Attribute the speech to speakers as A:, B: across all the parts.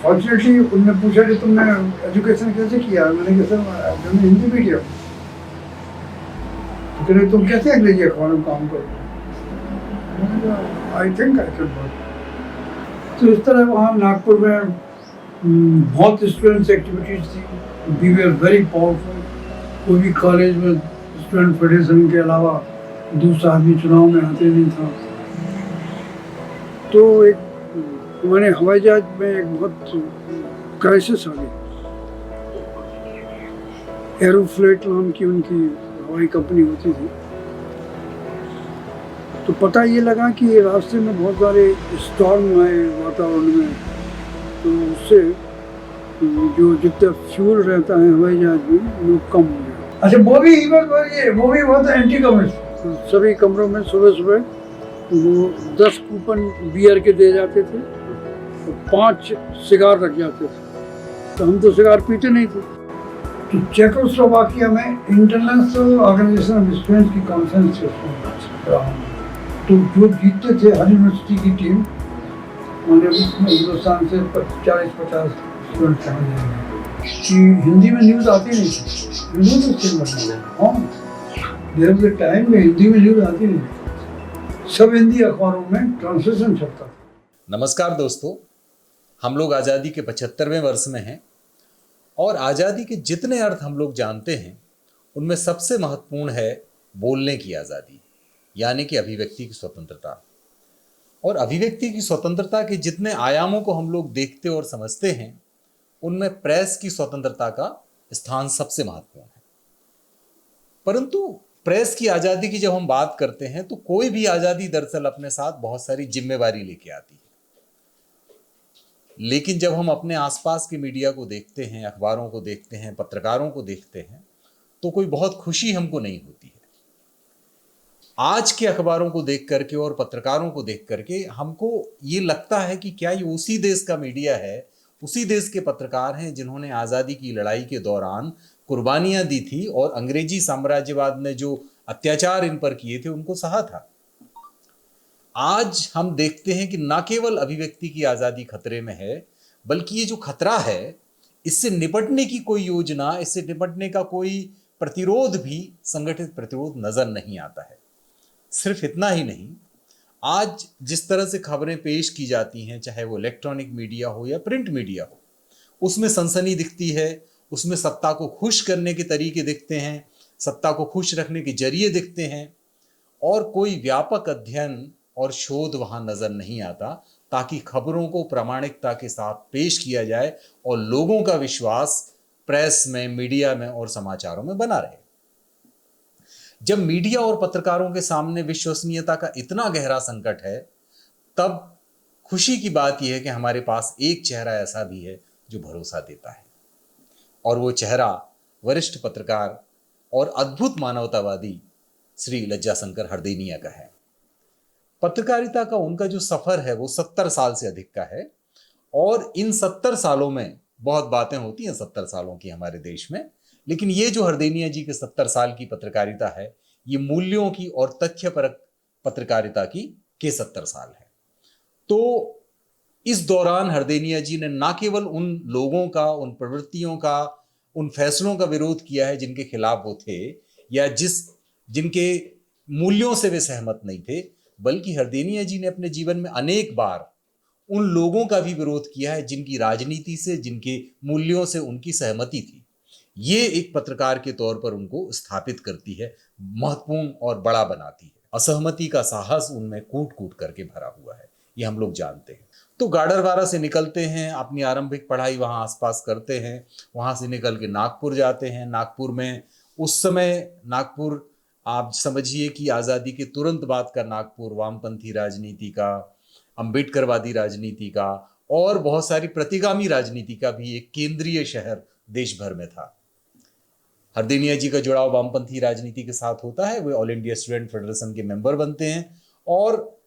A: Fortunately उनने पूछा कि तुमने एजुकेशन कैसे किया, मैंने कहा सर मैंने हिंदी मीडियम। तो कह रहे तुम कैसे अंग्रेजी अखबार में काम करो, I think I can work. तो इस तरह वहाँ नागपुर में बहुत स्टूडेंट्स एक्टिविटीज थी, वी वर वेरी पावरफुल। कोई भी कॉलेज में स्टूडेंट फेडरेशन के अलावा दूसरा आदमी चुनाव में आते नहीं था। तो एक हमारे हवाई जहाज में एक बहुत क्राइसिस आ गई। एरोफ्लेट नाम की उनकी हवाई कंपनी होती थी। तो पता ये लगा कि रास्ते में बहुत सारे स्टॉर्म आए वातावरण में, तो उससे जो जितना फ्यूल रहता है हवाई जहाज में वो कम हो गया। अच्छा वो भी बहुत एंटी कम्युनिस्ट। तो सभी कमरों में सुबह सुबह वो 10 कूपन बियर के दे जाते थे, तो 5 सिगार रख जाते थे। तो हम तो सिगार पीते नहीं थे। तो चेकोस्लोवाकिया में इंटरनेशनल ऑर्गेनाइजेशन ऑफ स्टूडेंट्स की कॉन्फ्रेंस थी। तो जो जीतते थे हर यूनिवर्सिटी की टीम, उन्हें हिंदुस्तान से 40-50 स्टूडेंट समझ जाएंगे कि हिंदी में न्यूज़ आती नहीं थी। हिंदी में हाँ, देर वाज अ टाइम में हिंदी में न्यूज़ आती नहीं, सब हिंदी अखबारों में ट्रांसलेशन छपता था।
B: नमस्कार दोस्तों, हम लोग आज़ादी के 75वें वर्ष में हैं और आज़ादी के जितने अर्थ हम लोग जानते हैं उनमें सबसे महत्वपूर्ण है बोलने की आज़ादी, यानी कि अभिव्यक्ति की स्वतंत्रता। और अभिव्यक्ति की स्वतंत्रता के जितने आयामों को हम लोग देखते और समझते हैं उनमें प्रेस की स्वतंत्रता का स्थान सबसे महत्वपूर्ण है। परंतु प्रेस की आज़ादी की जब हम बात करते हैं तो कोई भी आज़ादी दरअसल अपने साथ बहुत सारी जिम्मेवारी लेके आती है। लेकिन जब हम अपने आसपास के मीडिया को देखते हैं, अखबारों को देखते हैं, पत्रकारों को देखते हैं, तो कोई बहुत खुशी हमको नहीं होती है। आज के अखबारों को देख करके और पत्रकारों को देख करके हमको ये लगता है कि क्या ये उसी देश का मीडिया है, उसी देश के पत्रकार हैं जिन्होंने आज़ादी की लड़ाई के दौरान कुर्बानियां दी थी और अंग्रेजी साम्राज्यवाद ने जो अत्याचार इन पर किए थे उनको सहा था। आज हम देखते हैं कि न केवल अभिव्यक्ति की आज़ादी खतरे में है, बल्कि ये जो खतरा है इससे निपटने की कोई योजना, इससे निपटने का कोई प्रतिरोध भी, संगठित प्रतिरोध नजर नहीं आता है। सिर्फ इतना ही नहीं, आज जिस तरह से खबरें पेश की जाती हैं, चाहे वो इलेक्ट्रॉनिक मीडिया हो या प्रिंट मीडिया हो, उसमें सनसनी दिखती है, उसमें सत्ता को खुश करने के तरीके दिखते हैं, सत्ता को खुश रखने के जरिए दिखते हैं, और कोई व्यापक अध्ययन और शोध वहां नजर नहीं आता ताकि खबरों को प्रामाणिकता के साथ पेश किया जाए और लोगों का विश्वास प्रेस में, मीडिया में और समाचारों में बना रहे। जब मीडिया और पत्रकारों के सामने विश्वसनीयता का इतना गहरा संकट है, तब खुशी की बात यह है कि हमारे पास एक चेहरा ऐसा भी है जो भरोसा देता है, और वो चेहरा वरिष्ठ पत्रकार और अद्भुत मानवतावादी श्री लज्जाशंकर हरदेनिया का है। पत्रकारिता का उनका जो सफर है वो 70 साल से अधिक का है, और इन 70 सालों में बहुत बातें होती हैं 70 सालों की हमारे देश में, लेकिन ये जो हरदेनिया जी के 70 साल की पत्रकारिता है, ये मूल्यों की और तथ्यपरक पत्रकारिता की के 70 साल है। तो इस दौरान हरदेनिया जी ने ना केवल उन लोगों का, उन प्रवृत्तियों का, उन फैसलों का विरोध किया है जिनके खिलाफ वो थे या जिनके मूल्यों से वे सहमत नहीं थे, बल्कि हरदेनिया जी ने अपने जीवन में अनेक बार उन लोगों का भी विरोध किया है जिनकी राजनीति से, जिनके मूल्यों से उनकी सहमति थी। ये एक पत्रकार के तौर पर उनको स्थापित करती है, महत्वपूर्ण और बड़ा बनाती है। असहमति का साहस उनमें कूट कूट करके भरा हुआ है, ये हम लोग जानते हैं। तो गाडरवारा से निकलते हैं, अपनी आरंभिक पढ़ाई वहाँ आसपास करते हैं, वहाँ से निकल के नागपुर जाते हैं। नागपुर में उस समय नागपुर, आप समझिए कि आज़ादी के तुरंत बाद का नागपुर वामपंथी राजनीति का, अम्बेडकरवादी राजनीति का और बहुत सारी प्रतिगामी राजनीति का भी एक केंद्रीय शहर देश भर में था। हरदेनिया जी का जुड़ाव वामपंथी राजनीति के साथ होता है, वे ऑल इंडिया स्टूडेंट फेडरेशन के मेंबर बनते हैं और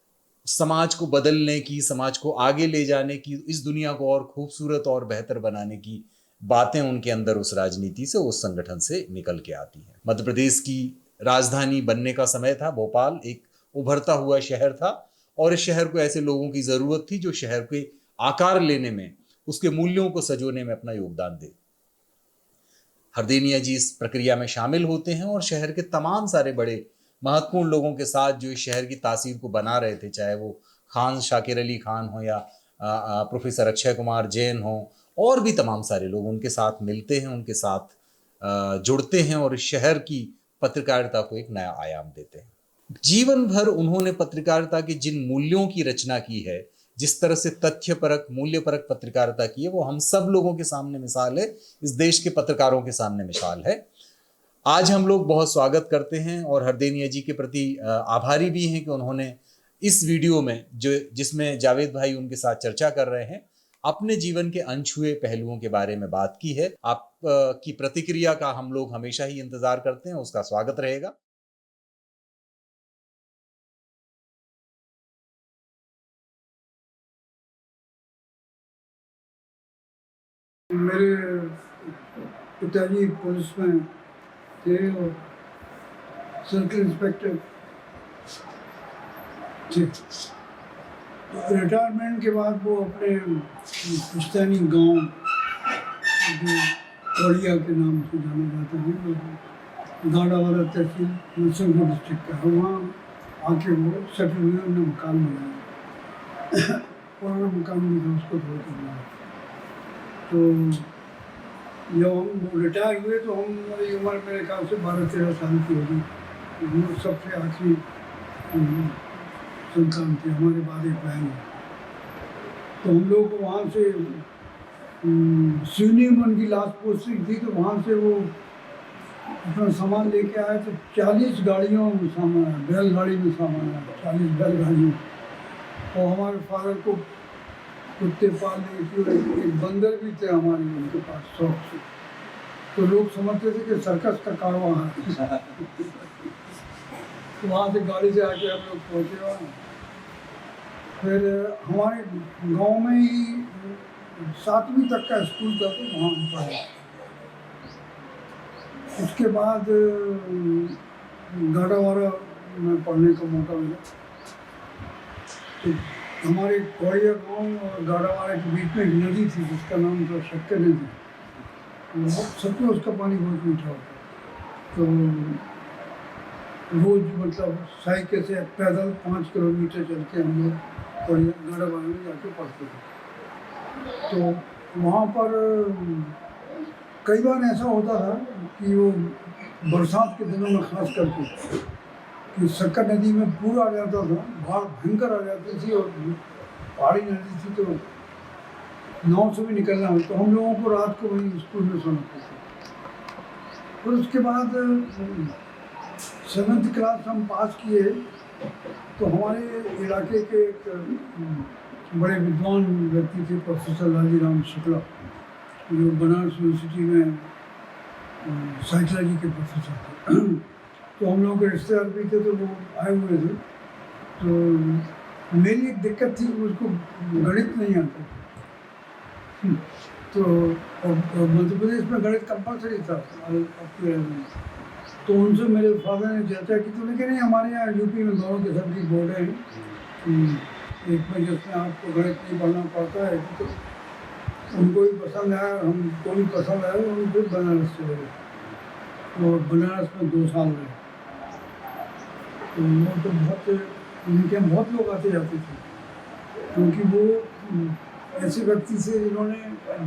B: समाज को बदलने की, समाज को आगे ले जाने की, इस दुनिया को और खूबसूरत और बेहतर बनाने की बातें उनके अंदर उस राजनीति से, उस संगठन से निकल के आती हैं। मध्य प्रदेश की राजधानी बनने का समय था, भोपाल एक उभरता हुआ शहर था और इस शहर को ऐसे लोगों की जरूरत थी जो शहर के आकार लेने में उसके मूल्यों को सजोने में अपना योगदान दे। हरदेनिया जी इस प्रक्रिया में शामिल होते हैं और शहर के तमाम सारे बड़े महत्वपूर्ण लोगों के साथ जो इस शहर की तासीर को बना रहे थे, चाहे वो खान शाकिर अली खान हो या प्रोफेसर अक्षय कुमार जैन हो, और भी तमाम सारे लोग उनके साथ मिलते हैं, उनके साथ जुड़ते हैं और इस शहर की पत्रकारिता को एक नया आयाम देते हैं। जीवन भर उन्होंने पत्रकारिता के जिन मूल्यों की रचना की है, जिस तरह से तथ्यपरक मूल्यपरक पत्रकारिता की है, वो हम सब लोगों के सामने मिसाल है, इस देश के पत्रकारों के सामने मिसाल है। आज हम लोग बहुत स्वागत करते हैं और हरदेनिया जी के प्रति आभारी भी हैं कि उन्होंने इस वीडियो में जिसमें जावेद भाई उनके साथ चर्चा कर रहे हैं, अपने जीवन के अनछुए पहलुओं के बारे में बात की है। आप की प्रतिक्रिया का हम लोग हमेशा ही इंतजार करते हैं, उसका स्वागत रहेगा।
A: मेरे पिताजी पुलिस में थे और सर्कल इंस्पेक्टर थे। रिटायरमेंट के बाद वो अपने पुश्तैनी गांव जो कोड़िया के नाम से जाना जाता है, गाड़ावाला तहसील नरसिंहपुर डिस्ट्रिक्ट का है, वहाँ आके वो सेटल हुए, उन्होंने मकान बनाया। पुराना मकान भी था, उसको धो कर बनाया। तो जब हम रिटायर हुए तो हमारी उम्र मेरे ख्याल से 12-13 साल की होगी। हम सबसे आखिरी संतान थे, हमारे बाद एक बहन है। तो हम लोग को वहाँ से सिवनी में उनकी लास्ट पोस्टिंग थी, तो वहाँ से वो अपना सामान लेके आए। तो 40 गाड़ियों में सामान आया, बैलगाड़ी में सामान आया, 40 बैलगाड़ियों। और हमारे फादर को कुत्ते पालने की एक बंदर भी थे हमारे उनके पास, शौक से। तो लोग समझते थे कि सर्कस का कारवां है। तो वहाँ से गाड़ी से आके हम लोग पहुँचे वहाँ। फिर हमारे गांव में ही 7वीं तक का स्कूल था, तो वहाँ हम पढ़े। उसके बाद गाड़ावाड़ा में पढ़ने का मौका मिला। तो हमारे कोड़िया गाँव और गाड़ावाड़ा के बीच में एक नदी थी जिसका नाम था शक्कर नदी। सच में उसका पानी बहुत मीठा होता। तो रोज मतलब साइकिल से पैदल 5 किलोमीटर चल के हम लोग कोड़िया गाड़ावाड़ा में जाके पढ़ते थे। तो वहाँ पर कई बार ऐसा होता था कि वो बरसात के दिनों में खास करके कि शक्कर नदी में पूर आ जाता था, बाढ़ भयंकर आ जाती थी और पहाड़ी नदी थी, तो नाव से भी निकलना हो। तो हम लोगों को रात को वहीं स्कूल में सोना पड़ता था। फिर उसके बाद 7th क्लास हम पास किए, तो हमारे इलाके के एक बड़े विद्वान व्यक्ति थे, प्रोफेसर लालीराम शुक्ला, जो बनारस यूनिवर्सिटी में साइकोलॉजी के प्रोफेसर थे। तो हम लोगों के रिश्तेदार भी थे, तो वो आए हुए थे। तो मेरी एक दिक्कत थी, उसको गणित नहीं आता। तो मध्य प्रदेश में गणित कंपलसरी था। तो उनसे मेरे फादर ने चर्चा की, तो लेकिन नहीं, हमारे यहाँ यूपी में दोनों के सब्जेक्ट बोर्ड हैं, एक में जिसमें आपको गणित नहीं पढ़ना पड़ता है। तो उनको भी पसंद आया, हमको भी पसंद आया, और फिर बनारस चले गए और बनारस में 2 साल रहे। तो वो तो बहुत उनके यहाँ बहुत लोग आते जाते थे, क्योंकि वो ऐसे व्यक्ति से जिन्होंने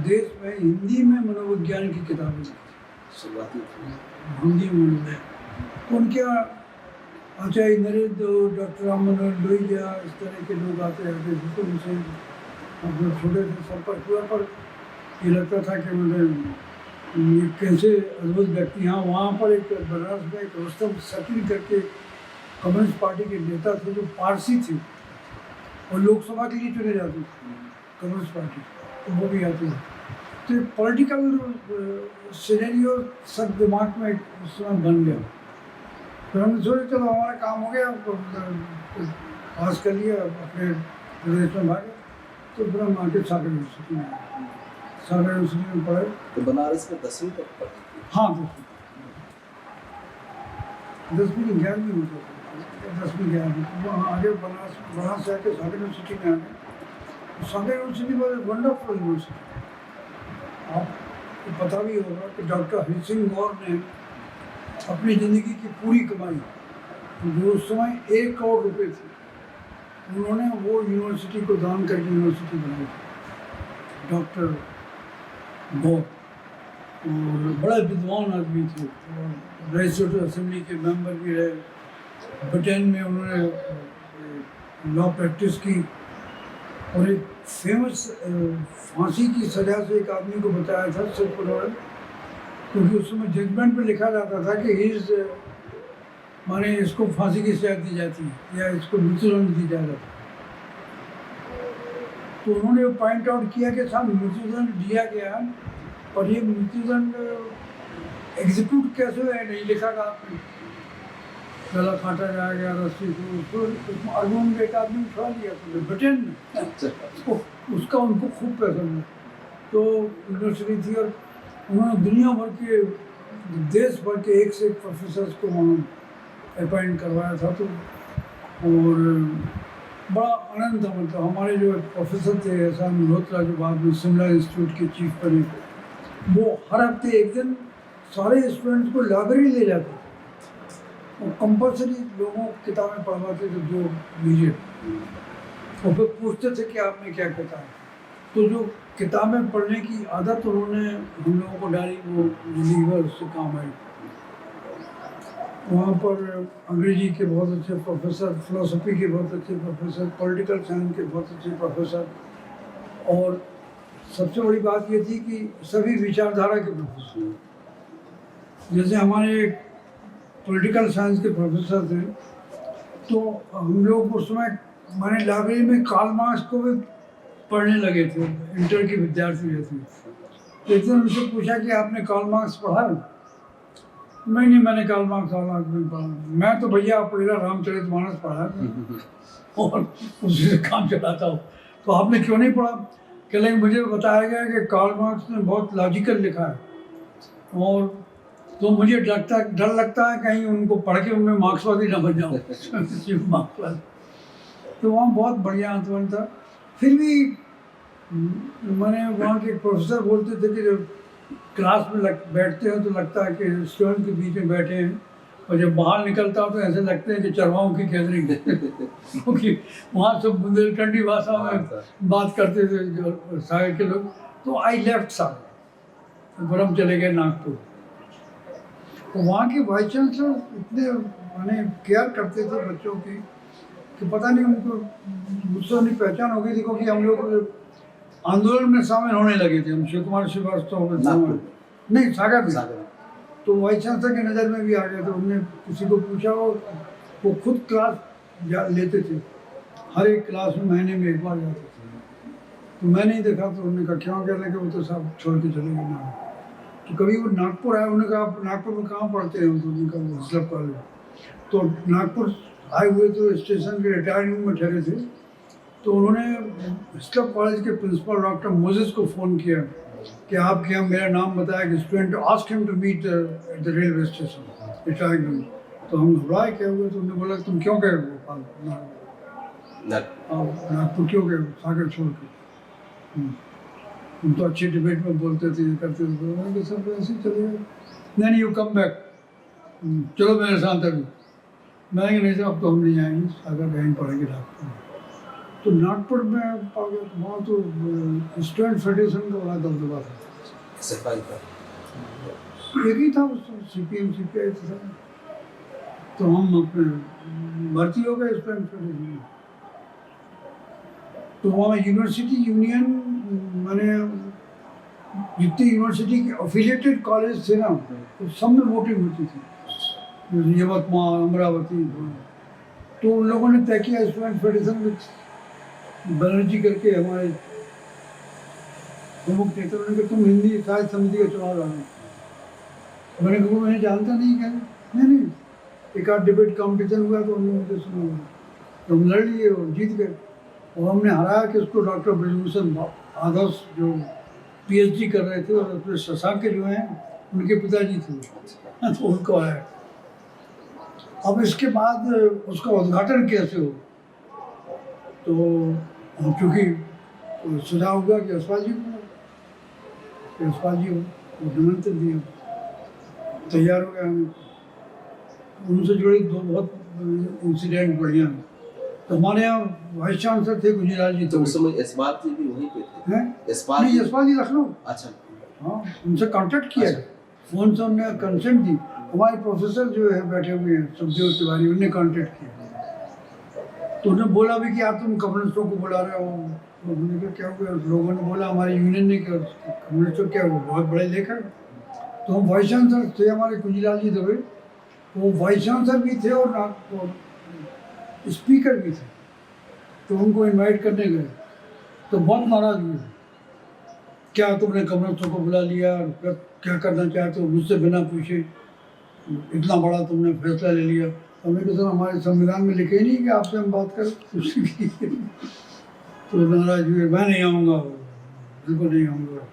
A: देश में हिंदी में मनोविज्ञान की किताबें लिखी, शुरुआती हिंदी में मनोविज्ञान। तो उनके यहाँ आचार्य नरेंद्र, डॉक्टर राम मनोहर लोहिया, इस तरह के लोग आते रहते थे। तो उनसे अपने छोटे से संपर्क हुआ, पर ये लगता था कि मतलब ये कैसे अद्भुत व्यक्ति। यहाँ वहाँ पर एक बनारस में एक रुस्तम शकील करके कम्युनिस्ट पार्टी के नेता थे, जो पारसी थे और लोकसभा के लिए चुने जाते थे कम्युनिस्ट पार्टी, तो वो भी आते थे। तो पॉलिटिकल सिनेरियो सब दिमाग में उस समय बन गया। तो हमने सोचा चलो हमारा काम हो गया, पास कर लिया, अपने प्रदेश में भागे। तो फिर हम आके सागर यूनिवर्सिटी में पढ़े।
C: तो बनारस में 10वीं तक पढ़े?
A: हाँ, 10वीं 11वीं में तो 10वीं 11वीं वहाँ आगे बनारस से आके सागर यूनिवर्सिटी में आ गए। Sagar university was a wonderful university. आपको पता भी होगा कि डॉक्टर हरि सिंह गौर ने अपनी ज़िंदगी की पूरी कमाई, जो उस समय 1 करोड़ रुपए थी, उन्होंने वो यूनिवर्सिटी को दान करके यूनिवर्सिटी बनाई थी। डॉक्टर गौर और बड़ा विद्वान आदमी थे, और लेजिस्लेटिव असेंबली के मेंबर भी रहे। ब्रिटेन में उन्होंने लॉ प्रैक्टिस की, और एक फेमस फांसी की सज़ा से एक आदमी को बताया था सिर्फ उन्होंने, क्योंकि उस समय जजमेंट में लिखा जाता था कि इस माने इसको फांसी की सज़ा दी जाती है या इसको मृत्युदंड दी जाता है। तो उन्होंने पॉइंट आउट किया कि साहब मृत्युदंड दिया गया, और ये मृत्युदंड एग्जीक्यूट कैसे हुआ नहीं लिखा था आपने। गला काटा जाएगा रस्सी से, उसको अर्जुन में एक आदमी उठा लिया तो ब्रिटेन में, उसका उनको खूब पसंद है। तो यूनिवर्सिटी थी, और उन्होंने दुनिया भर के देश भर के एक से एक प्रोफेसर्स को उन्होंने अपॉइंट करवाया था। तो और बड़ा आनंद था, मतलब हमारे जो प्रोफेसर थे एहसान मल्होत्रा, जो बाद में शिमला इंस्टीट्यूट के चीफ बने, वो हर हफ्ते एक दिन सारे स्टूडेंट्स को लाइब्रेरी ले जाते थे और कंपलसरी लोगों को किताबें पढ़वाते थे जो लीजिए, और फिर पूछते थे कि आपने क्या किताब। तो जो किताबें पढ़ने की आदत उन्होंने हम लोगों को डाली, वो जिंदगी भर उससे काम आई। वहाँ पर अंग्रेजी के बहुत अच्छे प्रोफेसर, फिलोसफी के बहुत अच्छे प्रोफेसर, पॉलिटिकल साइंस के बहुत अच्छे प्रोफेसर, और सबसे बड़ी बात ये थी कि सभी विचारधारा के प्रोफेसर। जैसे हमारे पॉलिटिकल साइंस के प्रोफेसर थे, तो हम लोग उस समय हमारे लाइब्रेरी में कार्ल मार्क्स को भी पढ़ने लगे थे, इंटर के विद्यार्थी रहते। तो एक दिन उनसे पूछा कि आपने कार्ल मार्क्स पढ़ा है? नहीं, मैंने कार्ल मार्क्स नहीं पढ़ा, मैं तो भैया पढ़ेगा रामचरितमानस पढ़ा है और उसी से काम चलाता हूँ। तो आपने क्यों नहीं पढ़ा? कह लेंगे मुझे बताया गया कि कार्ल मार्क्स ने बहुत लॉजिकल लिखा है, और तो मुझे डर लगता है कहीं उनको पढ़ के उनमें मार्क्सवादी न बन जाऊँ मार्क्सवादी। तो वहाँ बहुत बढ़िया आंदोलन था। फिर भी मैंने वहाँ के प्रोफेसर बोलते थे कि जब क्लास में बैठते हैं तो लगता है कि स्टूडेंट के बीच में बैठे हैं, और जब बाहर निकलता हो तो ऐसे लगते हैं कि चरवाहों की गैदरिंग क्योंकि वहाँ सब बुंदेलखंडी भाषा में बात करते थे जो सागर के लोग। तो आई लेफ्ट सागर, फिर हम चले गए नागपुर। तो वहाँ के वाइस चांसलर इतने माने केयर करते थे बच्चों की कि पता नहीं उनको मुझसे उनकी पहचान हो गई थी, क्योंकि हम लोग आंदोलन में शामिल होने लगे थे। हम शिव कुमार श्रीवास्तव नहीं सागर। तो वाइस चांसलर की नज़र में भी आ गए थे। उनने किसी को पूछा, वो खुद क्लास लेते थे, हर एक क्लास में महीने में एक बार जाते थे। तो मैं नहीं देखा, तो उन्होंने कहा क्यों? कह लगे वो तो सब छोड़ के चले गए ना। तो कभी वो नागपुर आए, उन्होंने कहा आप नागपुर में कहाँ पढ़ते हैं? तो उन्होंने कहा हिस्लप कॉलेज। तो नागपुर आए हुए तो स्टेशन के रिटायरिंग में ठहरे थे, तो उन्होंने हिस्लप कॉलेज के प्रिंसिपल डॉक्टर मोजेस को फ़ोन किया कि आपके यहाँ मेरा नाम बताया कि student ask him to meet at the railway station retiring. तो हम घबराए क्या हुए? तो उन्होंने बोला तुम क्यों गए भोपाल, नागपुर क्यों गए सागर छोड़ के? तुम तो अच्छे डिबेट में बोलते थे, करते थे। उन्होंने सब ऐसे ही चले गए। नहीं यू कम बैक, चलो मेरे साथ अभी। मैं नहीं साहब तो हम नहीं आएंगे, सागर कहीं पढ़ेंगे नागपुर। तो नागपुर में आ गया, वहाँ तो स्टूडेंट फेडरेशन का बड़ा दबदबा था। एक ही था उस CPM CPI था। तो हम अपने भर्ती हो गए स्टूडेंट फेडरेशन। तो वहाँ यूनिवर्सिटी यूनियन मैंने जितनी यूनिवर्सिटी के एफिलिएटेड कॉलेज थे ना, तो सब में वोटिंग होती थी, यवतमाल, अमरावती। तो उन लोगों ने तय किया स्टूडेंट फेडरेशन में बनर्जी करके हमारे प्रमुख नेता, उन्होंने कहा तुम हिंदी साहित्य समिति का चुनाव लड़ो। मैंने कहा मैंने जानता नहीं क्या? नहीं, एक आध डिबेट कॉम्पिटिशन हुआ तो उन्होंने मुझे सुना, तो हम लड़ लिए और जीत गए। और हमने हराया कि उसको डॉक्टर ब्रजभूषण आदर्श जो PhD कर रहे थे, और अपने शशांक के जो हैं उनके पिताजी थे, तो उनको आया। अब इसके बाद उसका उद्घाटन कैसे हो? तो चूँकि तो सुझाव हुआ कि यशपाल जी को, यशपाल जी को निमंत्रण दिया, तैयार हो गया हमें। उनसे जुड़े दो बहुत इंसिडेंट बढ़िया हैं। तो हमारे यहाँ वाइस चांसलर थे गुजराल जी,
C: तो उस समय यशपाल जी भी वहीं पे थे।
A: हैं?
C: यशपाल
A: नहीं,
C: जी
A: यशपाल जी लखनऊ।
C: अच्छा
A: हाँ, उनसे कांटेक्ट किया,
C: अच्छा।
A: फोन से उन्होंने कंसेंट दी। हमारे प्रोफेसर जो है बैठे हुए हैं सुखदेव तिवारी, उन्होंने कांटेक्ट किया। तो उन्होंने बोला भी कि यार तुम कम्युनिस्टों को बुला रहे हो। तो उन्होंने कहा क्या हुआ, लोगों ने बोला हमारे यूनियन ने कि कम्युनिस्टों क्या वो बहुत बड़े लेखक। तो हम वाइस चांसलर थे हमारे कुंजीलाल जी दवे, वो वाइस चांसलर भी थे और स्पीकर भी थे। तो उनको इनवाइट करने गए तो बहुत नाराज हुए, क्या तुमने कम्युनिस्टों को बुला लिया, क्या करना चाहते हो, मुझसे बिना पूछे इतना बड़ा तुमने फैसला ले लिया। हमने कहा सर हमारे संविधान में लिखे ही नहीं कि आपसे हम बात करें। तो नाराज हुए, मैं नहीं आऊँगा, बिल्कुल नहीं आऊँगा,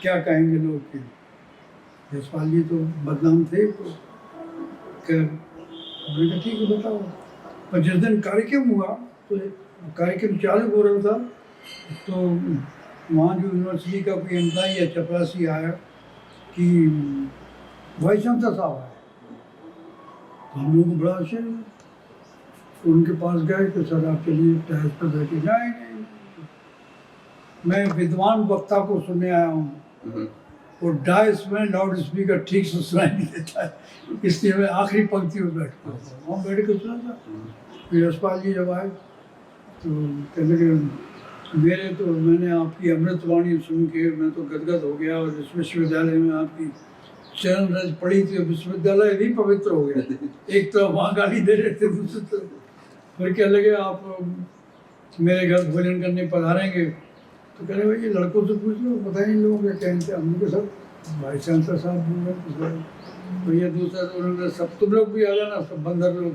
A: क्या कहेंगे लोग कि यशपाल जी तो बदनाम थे। तो हमने कहा ठीक है बताओ। पर जिस दिन कार्यक्रम हुआ तो कार्यक्रम चालू हो रहा था, तो वहाँ जो यूनिवर्सिटी का कोई एम्प्लॉई या चपरासी आया कि वाइस चांसलर साहब आए। तो हम लोगों को बड़ा आश्चर्य हुआ। तो उनके पास गए तो सर आप चलिए टहल पर बैठे। नहीं, मैं विद्वान वक्ता को सुनने आया हूँ और डाइस में लाउड स्पीकर ठीक से सुनाई नहीं देता है, इसलिए मैं आखिरी पंक्ति में बैठता हूँ। वहाँ बैठ के सुना था। फिर यशपाल जी जब आए तो कहने लगे मेरे तो मैंने आपकी अमृतवाणी सुन के मैं तो गदगद हो गया, और इस विश्वविद्यालय में आपकी चरण रज पड़ी थी, विश्वविद्यालय भी पवित्र हो गया। एक तो वहाँ गाली दे रहे थे, दूसरी तरफ फिर क्या लगे आप मेरे घर भोजन करने पधारेंगे। तो कह रहे भाई ये लड़कों से पूछ लो, पता नहीं लोगों क्या कहते हैं। हमने सब वाइस चांसलर साहब बोल रहे हैं, भैया दूसरा तो उन्होंने सब तुम लोग भी आ जाना, सब बंदर लोग।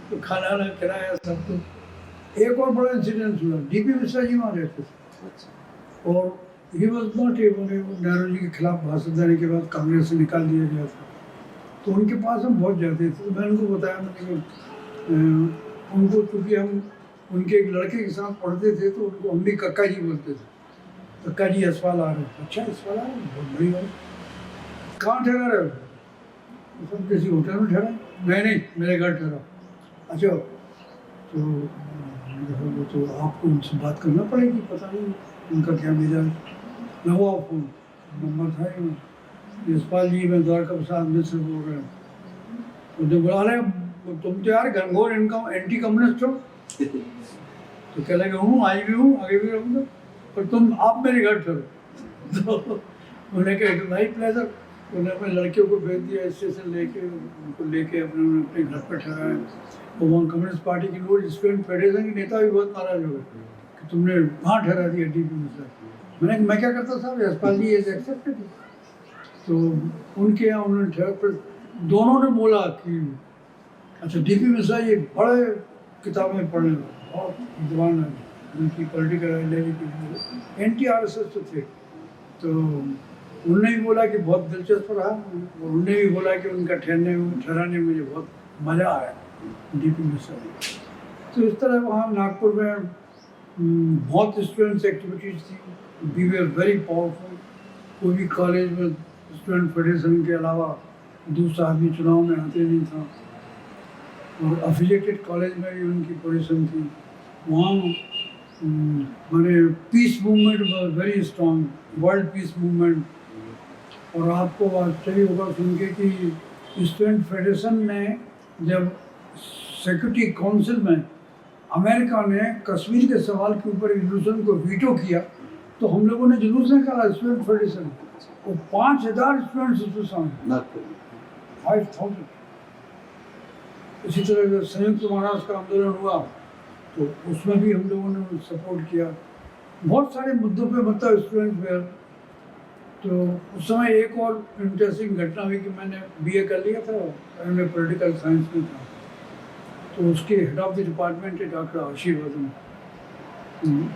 A: तो खाना ना खिलाया सब कुछ। एक और बड़ा इंसिडेंट हुआ, डीपी मिश्रा जी वहाँ रहते थे और he was not able, Nehru ji के खिलाफ भाषण देने के बाद कांग्रेस से निकाल दिया गया था। तो उनके पास हम बहुत जाते थे। मैंने उनको बताया, मैंने उनको चूँकि हम उनके एक लड़के के साथ पढ़ते थे तो उनको हम भी कक्का जी बोलते थे। कक्का जी यशपाल आ रहे हैं। अच्छा यशपाल आ रहे हैं, बहुत बड़ी बात। कहाँ ठहरा रहे हो? सब किसी होटल में ठहरा? नहीं मेरे घर ठहरा। अच्छा तो वो तो आपको उनसे बात करना पड़ेगी, पता नहीं उनका क्या मिजाज। लगा फोन, नंबर था ही। यशपाल जी मैं द्वारका प्रसाद मिश्र बोल रहे हैं। तो बोला अरे तुम तो यार घनघोर इनकम एंटी कम्युनिस्ट हो। तो कह लगे हूँ, आज भी हूँ, आगे भी रहूँगा, पर तुम आप मेरे घर ठहरो। तो उन्होंने कहा भाई प्लेजर। उन्होंने अपने लड़कियों को भेज दिया स्टेशन लेके, उनको लेके अपने घर पर ठहराया। और वहाँ कम्युनिस्ट पार्टी की लोग स्टूडेंट फेडरेशन के नेता भी बहुत नाराज हो गए कि तुमने कहाँ ठहरा दिया डीपी मिश्रा। मैं क्या करता साहब, यशपाल जी इज एक्सेप्टेड। तो उनके यहाँ उन्होंने ठहरा, पर दोनों ने बोला कि अच्छा डीपी मिश्रा ये बड़े किताबें पढ़ने और विद्वान है, उनकी पॉलिटिकल आइडियोलॉजी एंटी आरएसएस तो थे। तो उन्होंने भी बोला कि बहुत दिलचस्प रहा, और उन्होंने भी बोला कि उनका ठहराने में मुझे बहुत मज़ा आया डीपी मिश्रा। तो इस तरह वहाँ नागपुर में बहुत स्टूडेंट्स एक्टिविटीज़ थी। We were very powerful. कोई भी कॉलेज में स्टूडेंट फेडरेशन के अलावा दूसरा आदमी चुनाव में आते नहीं था, और अफिलिएटेड कॉलेज में भी उनकी पोजीशन थी। वहाँ मैंने piece movement was very strong, world peace movement. और आपको आश्चर्य होगा सुन के कि स्टूडेंट फेडरेशन ने जब सिक्योरिटी काउंसिल में अमेरिका ने कश्मीर के सवाल के ऊपर रेजोल्यूशन को वीटो किया, तो हम लोगों ने जुलूस निकाला स्टूडेंट फेडरेशन, और 5000 स्टूडेंट्स उसमें शामिल, 5000। इसी तरह जब संयुक्त महाराष्ट्र का आंदोलन हुआ तो उसमें भी हम लोगों ने सपोर्ट किया। बहुत सारे मुद्दों पे मतलब स्टूडेंट फेयर। तो उस समय एक और इंटरेस्टिंग घटना हुई कि मैंने बीए कर लिया था, मैं पॉलिटिकल साइंस में था। तो उसके हेड ऑफ द डिपार्टमेंट है डॉक्टर आशीर्वादन,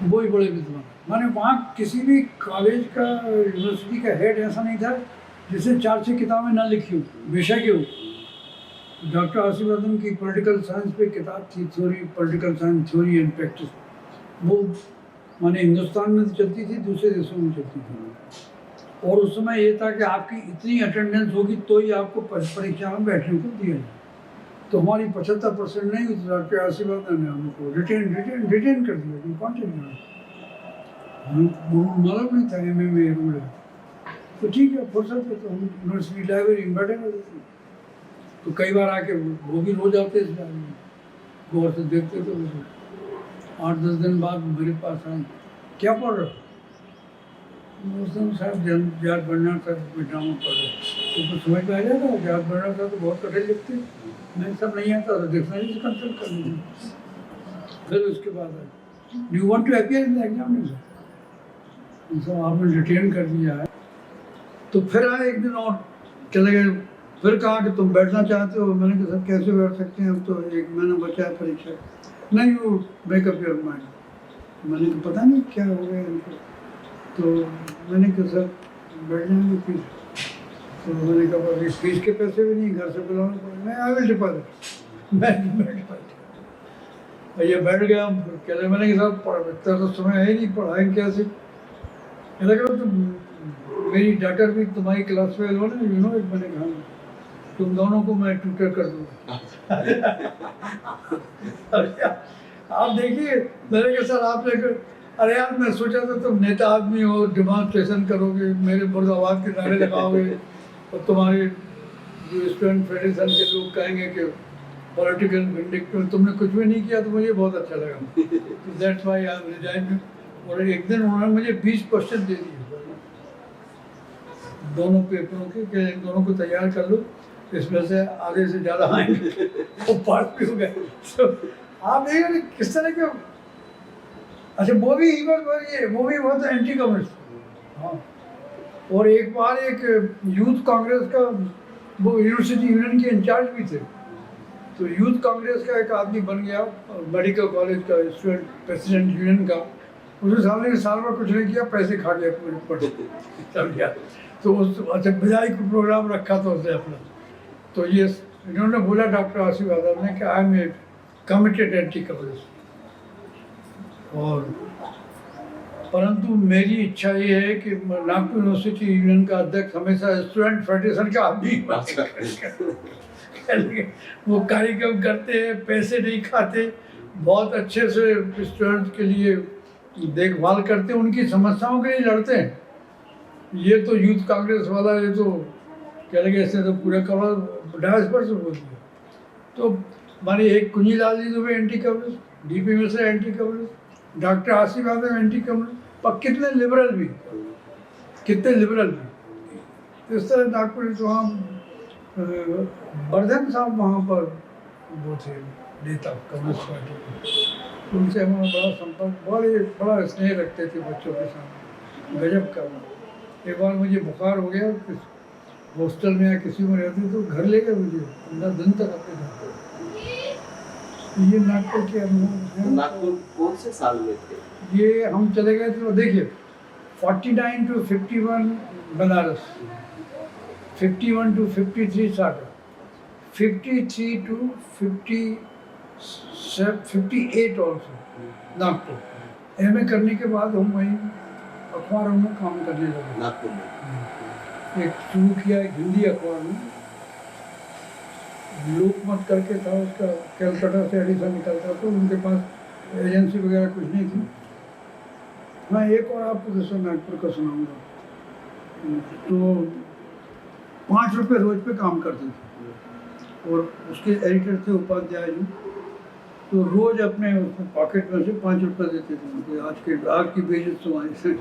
A: वो ही बड़े विद्वान। मैंने वहाँ किसी भी कॉलेज का यूनिवर्सिटी का हेड ऐसा नहीं था जिसे 4-6 किताबें ना लिखी हो, विषय के हो। डॉक्टर आशीर्वादन की पॉलिटिकल साइंस पे किताब थी, theory, political science theory and practice. वो माने हिंदुस्तान में तो चलती थी, दूसरे देशों में चलती थी। और उस समय ये था कि आपकी इतनी अटेंडेंस होगी तो ही आपको परीक्षा में बैठने को दिया जाए। तो हमारी 75% नहीं हुई, तो डॉक्टर आशीर्वाद ने हमको रिटेन कर दिया कि कॉन्टिन्यू। मालूम नहीं था एमए में ये रूल है। तो ठीक है, फुर्सत है तो हम यूनिवर्सिटी लाइब्रेरी में बैठे रहते थे। तो कई बार आके वो भी रोज आते थे, गौर से देखते थे। 8-10 दिन बाद मेरे पास आए, क्या पढ़ रहे हो? साहब जाट बनना था, ड्रामा पढ़ रहे। तो कुछ समझ में आ जाएगा, जाट बनना था तो बहुत कठिन लिखते। नहीं, सब नहीं आता तो डिक्शनरी से कंसल्ट कर लीजिए। फिर उसके बाद do you want to appear in the examination? सब आपने रिटेन कर दिया है। तो फिर आए एक दिन और चले गए। फिर कहा कि तुम बैठना चाहते हो? मैंने कहा सर कैसे बैठ सकते हैं, हम तो 1 महीना बचा है परीक्षा। नहीं, वो मेकअप योर माइंड। मैंने कहा पता नहीं क्या हो गया इनको। तो मैंने कहा सर बैठ जाएंगे फीस। तो मैंने कहा फीस के पैसे भी नहीं, घर से बुलाना पड़े। मैं आई विल डिपॉजिट। मैं बैठ पाया। ये बैठ गया। कहते मैंने कहा साहब इतना तो समय है ही नहीं, पढ़ाएंगे कैसे? कहने लगा तो मेरी डॉटर भी तुम्हारी क्लास में हो ना, यू नो। मैंने कहा तुम दोनों को मैं ट्यूटर कर दूँगा। आप देखिए, मैंने कहा सर आप लेकर, अरे यार मैं सोचा था तुम नेता आदमी हो, डिमॉन्स्ट्रेशन करोगे, मेरे मुर्दाबाद के नारे लगाओगे, और तुम्हारे जो स्टूडेंट फेडरेशन के लोग कहेंगे कि पॉलिटिकल विंडिक्टिव। तुमने कुछ भी नहीं किया तो मुझे बहुत अच्छा लगा। That's why I am resign. और एक दिन उन्होंने मुझे 20 क्वेश्चन दे दिए दोनों पेपरों के, कि इन दोनों को तैयार कर लो, इसमें से आधे से ज़्यादा आएंगे। वो पास भी हो गए। तो आप देखिए किस तरह के। अच्छा वो भी बहुत एंटी कम्युनिस्ट। हाँ, और एक बार एक यूथ कांग्रेस का, वो यूनिवर्सिटी यूनियन के इंचार्ज भी थे। तो यूथ कांग्रेस का एक आदमी बन गया, मेडिकल कॉलेज का स्टूडेंट प्रेसिडेंट यूनियन का। उसने साल में कुछ नहीं किया, पैसे खा गया पूरे पढ़ समझ। तो उस अच्छा बजाई को प्रोग्राम रखा था उसने अपना। तो ये इन्होंने बोला डॉक्टर आसिफ यादव ने कि I am a committed anti communist. और परंतु मेरी इच्छा ये है कि नागपुर यूनिवर्सिटी यूनियन का अध्यक्ष हमेशा स्टूडेंट फेडरेशन का आदमी। वो कार्यक्रम करते हैं, पैसे नहीं खाते, बहुत अच्छे से स्टूडेंट्स के लिए देखभाल करते हैं, उनकी समस्याओं के लिए लड़ते हैं। ये तो यूथ कांग्रेस वाला, ये तो कह लगे ऐसे तो पूरा कवर डायस पर से बोल दिया। तो हमारे एक कुंजी लाल जी तो भी anti communist, DP Mishra anti communist, doctor Asif Yadav anti communist, पर कितने लिबरल भी। तो इस तरह नागपुर तो वहाँ वर्धन साहब वहाँ पर वो थे नेता कम्युनिस्ट पार्टी के। उनसे हमारा बड़ा संपर्क, बड़ा स्नेह रखते थे बच्चों के साथ, गजब का। एक बार मुझे बुखार हो गया, हॉस्टल में या किसी में रहते तो घर ले गए मुझे 15 दिन तक अपने घर। ये नागपुर के अनुभव हैं।
C: नागपुर कौन से साल में थे?
A: ये हम चले गए थे, देखिए 49 to 51 Banaras, 51 to 53 Sagar, 53 to 58 also Nagpur. MA करने के बाद हम वहीं अखबारों में काम करने लगे।
C: नागपुर में
A: एक शुरू किया एक हिंदी अखबार में, लोकमत करके था, उसका कलकत्ता से एडिशन निकलता था, उनके पास एजेंसी वगैरह कुछ नहीं थी। मैं एक और आपको जैसे नागपुर का सुनाऊंगा। तो 5 रुपये रोज पे काम करते थे, और उसके एडिटर थे उपाध्याय जी। तो रोज अपने पॉकेट में से 5 रुपये देते थे उनको, आज की बेइज्जत तुम्हारी से।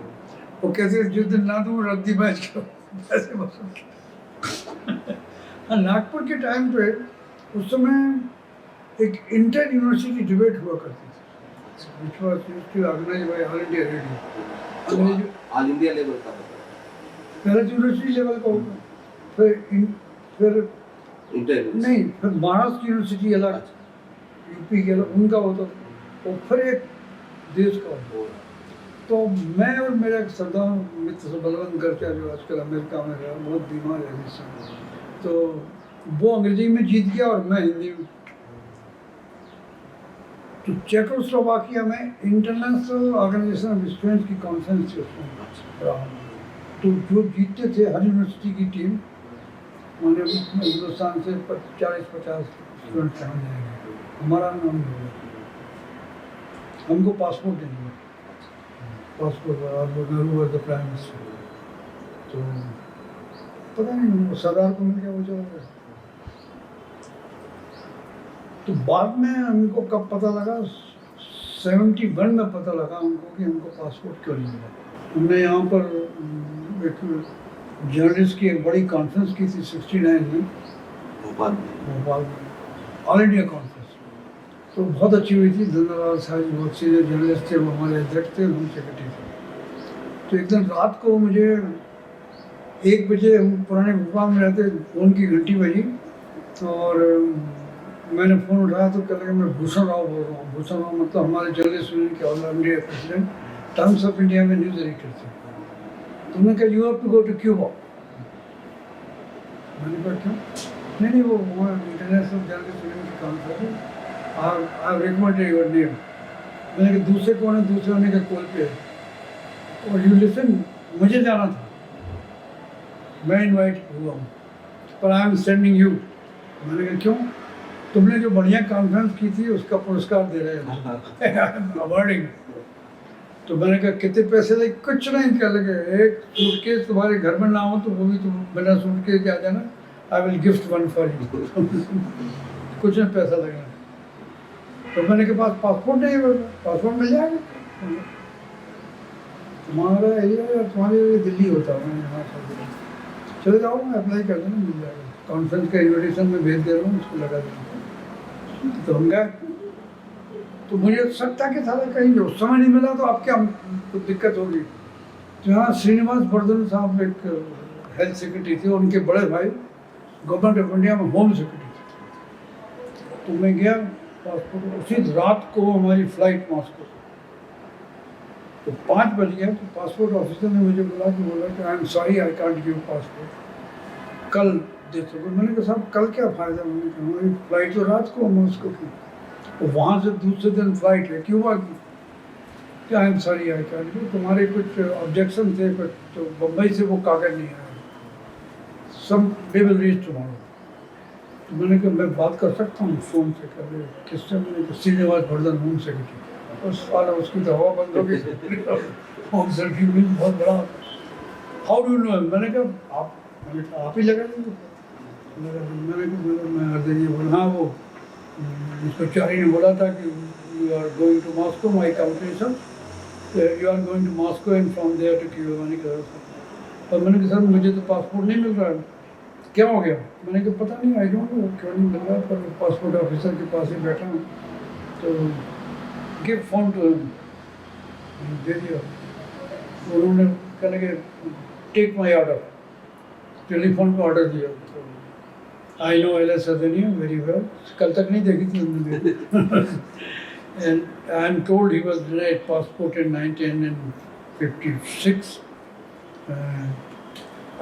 A: वो कहते जिस दिन ना दूँ रद्दी मैच करो, पैसे वसूल। नागपुर के टाइम पे उस समय एक इंटर यूनिवर्सिटी डिबेट हुआ करती थी, which was organized by all India radio.
C: All India level का
A: पहले यूनिवर्सिटी लेवल का होगा, फिर
C: इंटर
A: नहीं, फिर महाराष्ट्र यूनिवर्सिटी अलग, यूपी के अलग, उनका होता था, और फिर एक देश का होता। तो मैं और मेरा एक सरदार मित्र से बलवंत गर्चा, जो आजकल अमेरिका में रहा, बहुत बीमार है इस समय, तो वो अंग्रेजी में जीत गया और मैं हिंदी में। तो चेकोस्लोवाकिया में इंटरनेशनल ऑर्गेनाइजेशन ऑफ स्टूडेंट्स की कॉन्फ्रेंस थी उसमें रहा। तो जो जीतते थे हर यूनिवर्सिटी की टीम, मैंने हिंदुस्तान से 40-50 स्टूडेंट वहाँ जाएंगे, हमारा नाम होगा, हमको पासपोर्ट देंगे, पासपोर्ट और Nehru was the prime minister. तो पता नहीं वो सरदार को मिल गया, वो चला गया। तो बाद में हमको कब पता लगा, 71 में पता लगा हमको कि हमको पासपोर्ट क्यों नहीं मिला। हमने यहाँ पर एक जर्नलिस्ट की एक बड़ी कॉन्फ्रेंस की थी 69 में
C: भोपाल
A: में, ऑल इंडिया कॉन्फ्रेंस। तो बहुत अच्छी हुई थी। धन्यवाद साहब बहुत सीनियर जर्नलिस्ट थे, वो हमारे अध्यक्ष थे, हम सेक्रेटरी थे। तो एक दिन रात को मुझे 1 बजे, हम पुराने भोपाल में रहते, फ़ोन की घंटी बजी और मैंने फ़ोन उठाया तो कह लगे मैं भूषण राव बोल रहा हूँ। भूषण राव मतलब हमारे जर्नलिस्ट यूनियन के all India president, times of India में न्यूज़ एडिटर थे। तो उन्होंने कहा you have to go to Cuba. मैंने कहा क्यों? नहीं वो वहाँ इंटरनेशनल जर्नलिस्ट यूनियन की कॉन्फ्रेंस है, आई रिकमेंडेड योर नेम। मैंने कहा दूसरे कौन है? दूसरे होने का कॉल पे है। और यू लिसन, मुझे जाना था, मैं इन्वाइट हुआ हूँ, पर आई एम सेंडिंग यू। मैंने कहा क्यों? तुमने जो बढ़िया कॉन्फ्रेंस की थी उसका पुरस्कार दे रहे हैं, अवार्डिंग। तो मैंने कहा कितने पैसे लगे? कुछ नहीं, क्या लगे, एक सूटकेस तुम्हारे घर में ना हो तो वो भी तुम बिना सूटकेस के आ जाना, I will gift one for you. कुछ नहीं पैसा लगेगा। तो मैंने के पास पासपोर्ट नहीं है, पासपोर्ट मिल जाएगा। तुम्हारा एरिया या तुम्हारे एरिया दिल्ली होता है, मैं यहाँ चले जाओ, मैं अप्लाई कर देना, मिल जाएगा। कॉन्फ्रेंस का इन्विटेशन में भेज दे रहा हूँ, उसको लगा देना। तो हम गए। तो मुझे शक था कि साला कहीं जो समय नहीं मिला तो अब क्या कुछ दिक्कत होगी। तो यहाँ श्रीनिवास वर्धन साहब एक हेल्थ सेक्रेटरी थे, उनके बड़े भाई गवर्नमेंट ऑफ इंडिया में होम सेक्रेटरी थे। तो मैं गया, पासपोर्ट उसी रात को हमारी फ्लाइट मॉस्को। तो 5 बज गया। तो पासपोर्ट ऑफिसर ने मुझे बोला कि I am sorry I can't give passport, कल दे सको। मैंने कहा साहब कल क्या फ़ायदा? मैंने कहा हमारी फ्लाइट तो रात को मॉस्को की, तो वहाँ से दूसरे दिन फ्लाइट है क्यूबा की। क्या I am sorry I can't give, तुम्हारे कुछ ऑब्जेक्शन थे, बट तो बम्बई से वो कागज नहीं आया, सम दे विल रीच टुमारो। तो मैंने कहा मैं बात कर सकता हूँ फ़ोन से? कर किससे? मैंने कहा श्रीनिवास वर्धन होम सेक्रेटरी। उस वाला उसकी तो हवा बंद हो गई। होम सेक्रेटरी भी बहुत बड़ा, हाउ डू नो? मैंने कहा आप ही लगा देंगे। मैंने कहा मैं अर्जन बोला, हाँ वो इंस्पेक्टर ने बोला था कि you are going to Moscow, my company you are going to Moscow and from there to Cuba. मैंने कहा और मैंने कहा सर मुझे तो पासपोर्ट नहीं मिल रहा है, क्या हो गया? मैंने कहा पता नहीं, आई डोंट नो क्यों नहीं मिल रहा, पर पासपोर्ट ऑफिसर के पास ही बैठा हूँ। तो गिव फोन टू दे दिया। उन्होंने कहा कि टेक माई ऑर्डर, टेलीफोन पे ऑर्डर दिया। तो आई नो एल.एस. अदनिया वेरी वेल, कल तक नहीं देखी थी उन्होंने। And I am told he was denied passport in 1956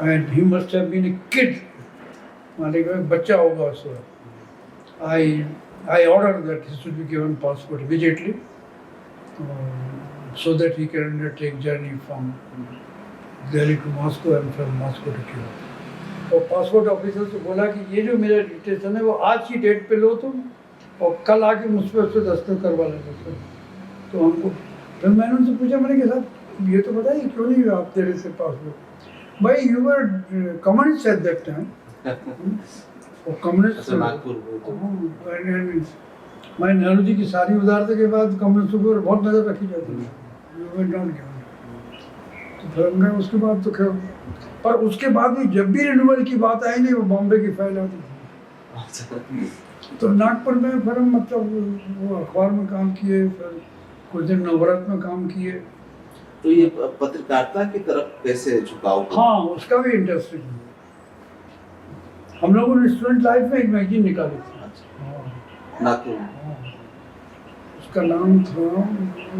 A: and he must have been a kid, माने का बच्चा होगा उस वक्त। I order that he should be given passport immediately so that he can undertake journey from Delhi to Moscow and from Moscow to Cuba. तो passport officer से बोला कि ये जो मेरा डिटेशन है वो आज की डेट पे लो तुम, और कल आके मुझ पर उससे दस्तखत करवा लेना सर। तो हमको फिर मैंने उनसे पूछा, मैंने कहा साहब ये तो बताइए क्यों नहीं आप तेरे से पासपोर्ट? भाई you were communist at that time, और कम्युनिस्ट मैं नेहरू जी की सारी उदारता के बाद कम्युनिस्टों पर बहुत नज़र रखी जाती है। तो फिर मैं उसके बाद तो खैर, पर उसके बाद भी जब भी रिन्यूअल की बात आई नहीं, वो बॉम्बे की फाइल आती थी। तो नागपुर में फिर हम मतलब वो अखबार में काम किए, फिर कुछ दिन नवरत में काम किए।
C: तो ये पत्रकारिता की तरफ कैसे झुकाव?
A: हाँ, उसका भी इंटरेस्टिंग। हम लोगों ने स्टूडेंट लाइफ में एक मैगजीन निकाली थी
C: नागपुर,
A: उसका नाम था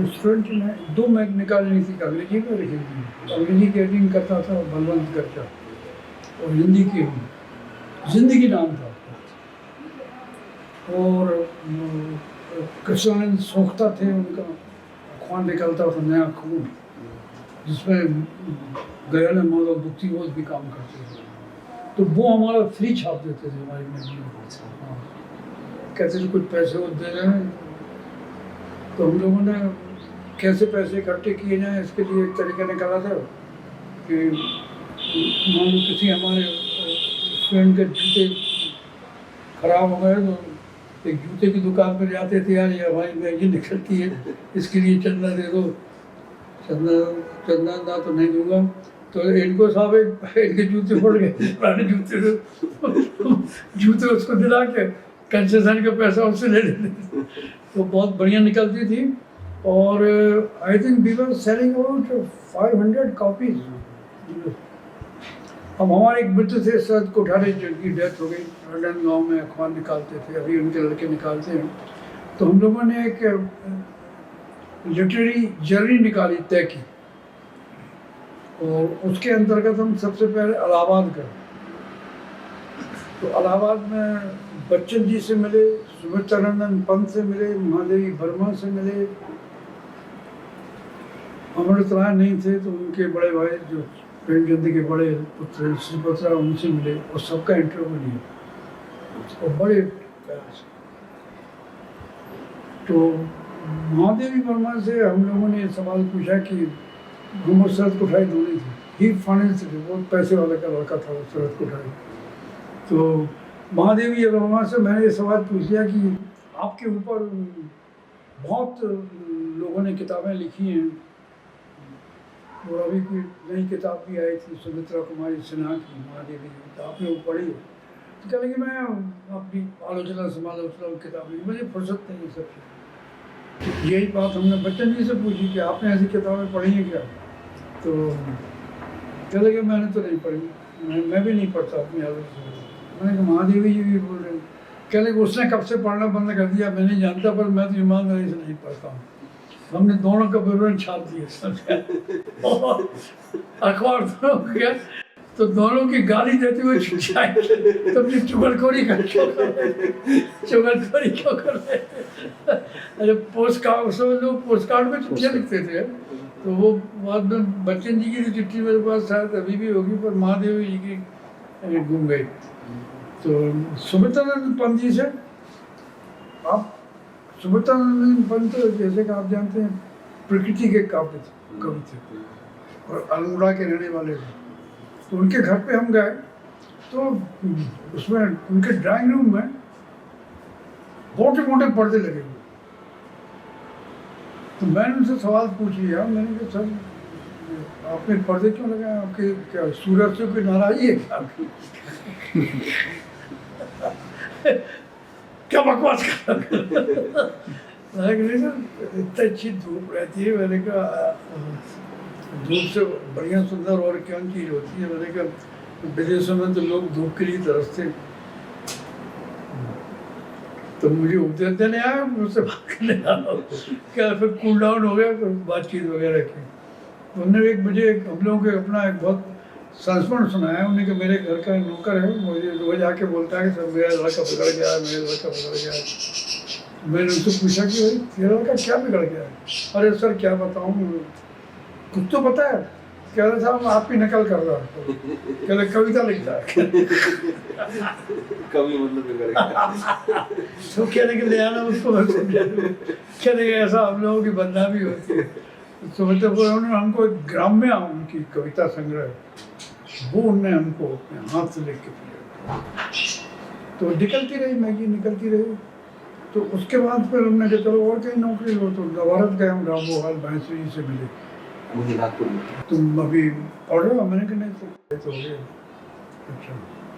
A: स्टूडेंट में, 2 मैग निकालनी थी, अंग्रेजी में लिखी थी। अंग्रेजी की एडिटिंग करता था बलवंत करता, और हिंदी की जिंदगी नाम था। और कृष्णानंद सोखता थे, उनका अखबार निकलता था नया खून, जिसमें गयाना मौत और दुखती बोझ भी काम करते थे। तो वो हमारा फ्री छाप देते थे हमारी मैगजीन को। हाँ, कहते थे कुछ पैसे वो दे रहे हैं, तो हम लोगों ने कैसे पैसे इकट्ठे किए जाएं इसके लिए एक तरीका निकाला था कि मान लो किसी हमारे स्टूडेंट के जूते खराब हो गए तो एक जूते की दुकान पर जाते थे, यार ये हमारी मैगजीन निकलती है, इसके लिए चंदा दे दो। चंदा ना तो नहीं दूंगा, तो इनको साहब इनके जूते पड़ गए, पुराने जूते थे, जूते उसको दिला के कंसेशन का पैसा उससे ले लेते थे। तो बहुत बढ़िया निकलती थी, और I think we were selling about 500 copies. अब हमारे एक मित्र थे शरद कोठारी, जिनकी डेथ हो गई, लंदन गांव में अखबार निकालते थे, अभी उनके लड़के निकालते हैं। तो हम लोगों ने एक लिटरेरी जर्नी निकाली, तय की, और उसके अंतर्गत हम सबसे पहले इलाहाबाद गए। तो इलाहाबाद में बच्चन जी से मिले, सुमित्रानंदन पंत से मिले, महादेवी वर्मा से मिले। अमृत राय नहीं थे तो उनके बड़े भाई जो प्रेमचंद के बड़े पुत्र श्रीपत राय, उनसे मिले और सबका इंटरव्यू लिया और बड़े प्यार से। तो महादेवी वर्मा से हम लोगों ने सवाल पूछा कि मोहम्मद शरद कोठारी दोनों थे, ही फाइनेंस थे, वो पैसे वाले का लड़का था शरद कोठारी। तो महादेवी वर्मा से मैंने ये सवाल पूछ लिया कि आपके ऊपर बहुत लोगों ने किताबें लिखी हैं, और अभी कोई नई किताब भी आई थी सुमित्रा कुमारी सिन्हा की, महादेवी की, तो आपने वो पढ़ी है? तो कह लगे मैं अपनी आलोचना समालोचना किताब लिखी, मुझे फुर्सत नहीं है सबसे। तो यही बात हमने बच्चन जी से पूछी कि आपने ऐसी किताबें पढ़ी हैं क्या? तो कह लगे मैंने तो नहीं पढ़ी, मैं भी नहीं पढ़ता अपनी आलोचना। मैंने कहा महादेवी जी भी बोल रहे हैं। कह लगे उसने कब से पढ़ना बंद कर दिया मैं नहीं जानता, पर मैं तो ईमानदारी से नहीं पढ़ता हूँ। हमने दोनों का विवरण छाप दिए और अखबार दोनों हो गया, तो दोनों की गाली देते हुए छुट्टी तुमने चुगलखोरी क्यों कर रहे थे? अरे पोस्ट कार्ड, सब लोग पोस्ट कार्ड में चिट्ठियाँ लिखते थे, तो वो बाद में बच्चन जी की चिट्ठी मेरे पास शायद अभी भी होगी, पर महादेवी जी की घूम गई। तो सुमित्रानंद पंत जी से, आप सुमित्रानंद पंत जैसे कि आप जानते हैं प्रकृति के कवि थे और अल्मोड़ा के रहने वाले थे। तो उनके घर पे हम गए, तो उसमें उनके ड्राइंग रूम में मोटे मोटे पर्दे लगे हुए। तो मैंने उनसे सवाल पूछ लिया, मैंने कहा सर आपने पर्दे क्यों लगाए, आपके क्या सूरज से कोई नाराजगी है क्या आपकी? क्या बकवास कर नहीं सर, इतनी अच्छी धूप रहती है। मैंने कहा धूप से बढ़िया सुंदर और क्या चीज़ होती है? मैंने कहा विदेशों में तो लोग धूप के लिए तरसते। तो मुझे उपदेश देने आया, मुझसे बात करने आया, क्या फिर कूल डाउन हो गया, तो बातचीत वगैरह की। तो उन्होंने मुझे हम लोगों के अपना एक बहुत संस्मरण सुनाया। उन्हें कि मेरे घर का नौकर है, मुझे रोज आके बोलता है कि सर मेरा लड़का बिगड़ गया है, मेरा लड़का बिगड़ गया है। मैंने उनसे पूछा कि भाई तेरा लड़का क्या बिगड़ गया है? अरे सर क्या बताऊँ, कुछ तो पता है? कह रहे साहब आपकी नकल कर रहा है, कह रहे कविता लिखता है।
C: कवि मतलब बिगड़ गया।
A: तो कहने के ले आना उसको, कहने ऐसा हम लोगों की बदनामी होती है। तो मतलब उन्होंने हमको ग्राम्य उनकी कविता संग्रह, वो उनने हमको अपने हाथ से लिख के दिया। तो निकलती रही मैगजीन, निकलती रही। तो उसके बाद फिर हमने कहा चलो और कहीं नौकरी लो। तो नवारत गए हम, रामभोपाल भैंसुरी जी से मिले, तुम अभी पढ़ रहे हो? मैंने कहा नहीं तो हो गया। अच्छा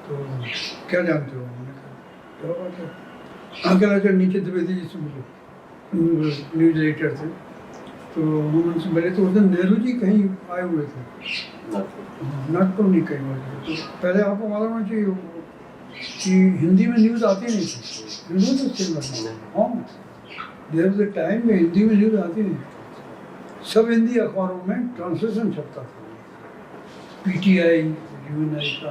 A: तो क्या जानते हो? मैंने कहा क्या बात है। आगे लगा नीचे द्विवेदी जी से मिले, न्यूज एडिटर थे। तो हम उनसे मिले, तो उस दिन नेहरू जी कहीं आए हुए थे, नागपुर नहीं कहीं हुए थे। तो पहले आपको मालूम होना चाहिए कि हिंदी में न्यूज़ आती नहीं थी, हिंदी में चल हाँ देयर वाज अ टाइम में हिंदी में न्यूज़ आती नहीं, सब हिंदी अखबारों में ट्रांसलेशन छपता था, पीटीआई, यूएनआई का।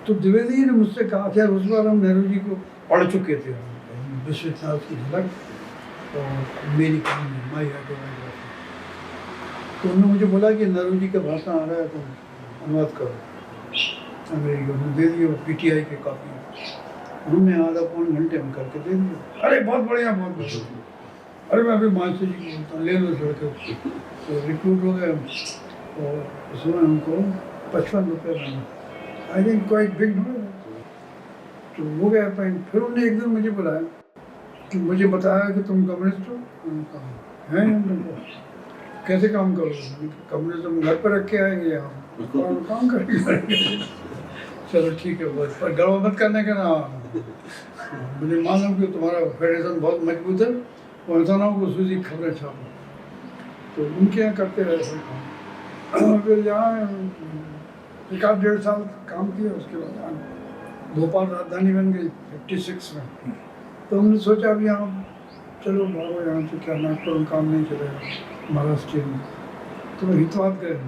A: तो द्विवेदी जी ने मुझसे कहा था, उस बार हम नेहरू जी को पढ़ चुके थे, विश्वनाथ की झलक और मेरी कहानी, माई ऑटोबायोग्राफी। तो उन्होंने मुझे बोला कि नरोजी का भाषण आ रहा है तो अनुवाद करो अंग्रेजी को। उन्होंने दे दिया PTI की कॉपी, हमने आधा पौन घंटे में करके दे दिया। अरे बहुत बढ़िया, बहुत बढ़िया। अरे मैं अभी मास्टर जी को बोलता हूँ, ले लो लड़के। तो रिक्रूट हो गए और उसमें हमको 55 रुपये मिले। I think quite big number. तो हो गया फाइन। फिर उन्होंने एक दिन मुझे बुलाया कि मुझे बताया कि तुम कम्युनिस्ट हो। मैंने कहा हैं, कैसे काम करोगे? कम्युनिज्म घर पर रख के आएंगे यहाँ और काम करेंगे। चलो ठीक है, बस पर गड़बड़ मत करने का ना। मुझे मालूम कि तुम्हारा फेडरेशन बहुत मजबूत है और इंसानों को सूझी खबरें छापो। तो उनके यहाँ करते रहे ऐसे काम। फिर यहाँ 1-1.5 साल काम किया। उसके बाद भोपाल राजधानी बन गई 56 में। तो हमने सोचा अब यहाँ चलो भागो यहाँ से, क्या नागपुर में काम नहीं चलेगा महाराष्ट्र में। तो हितवाद गए।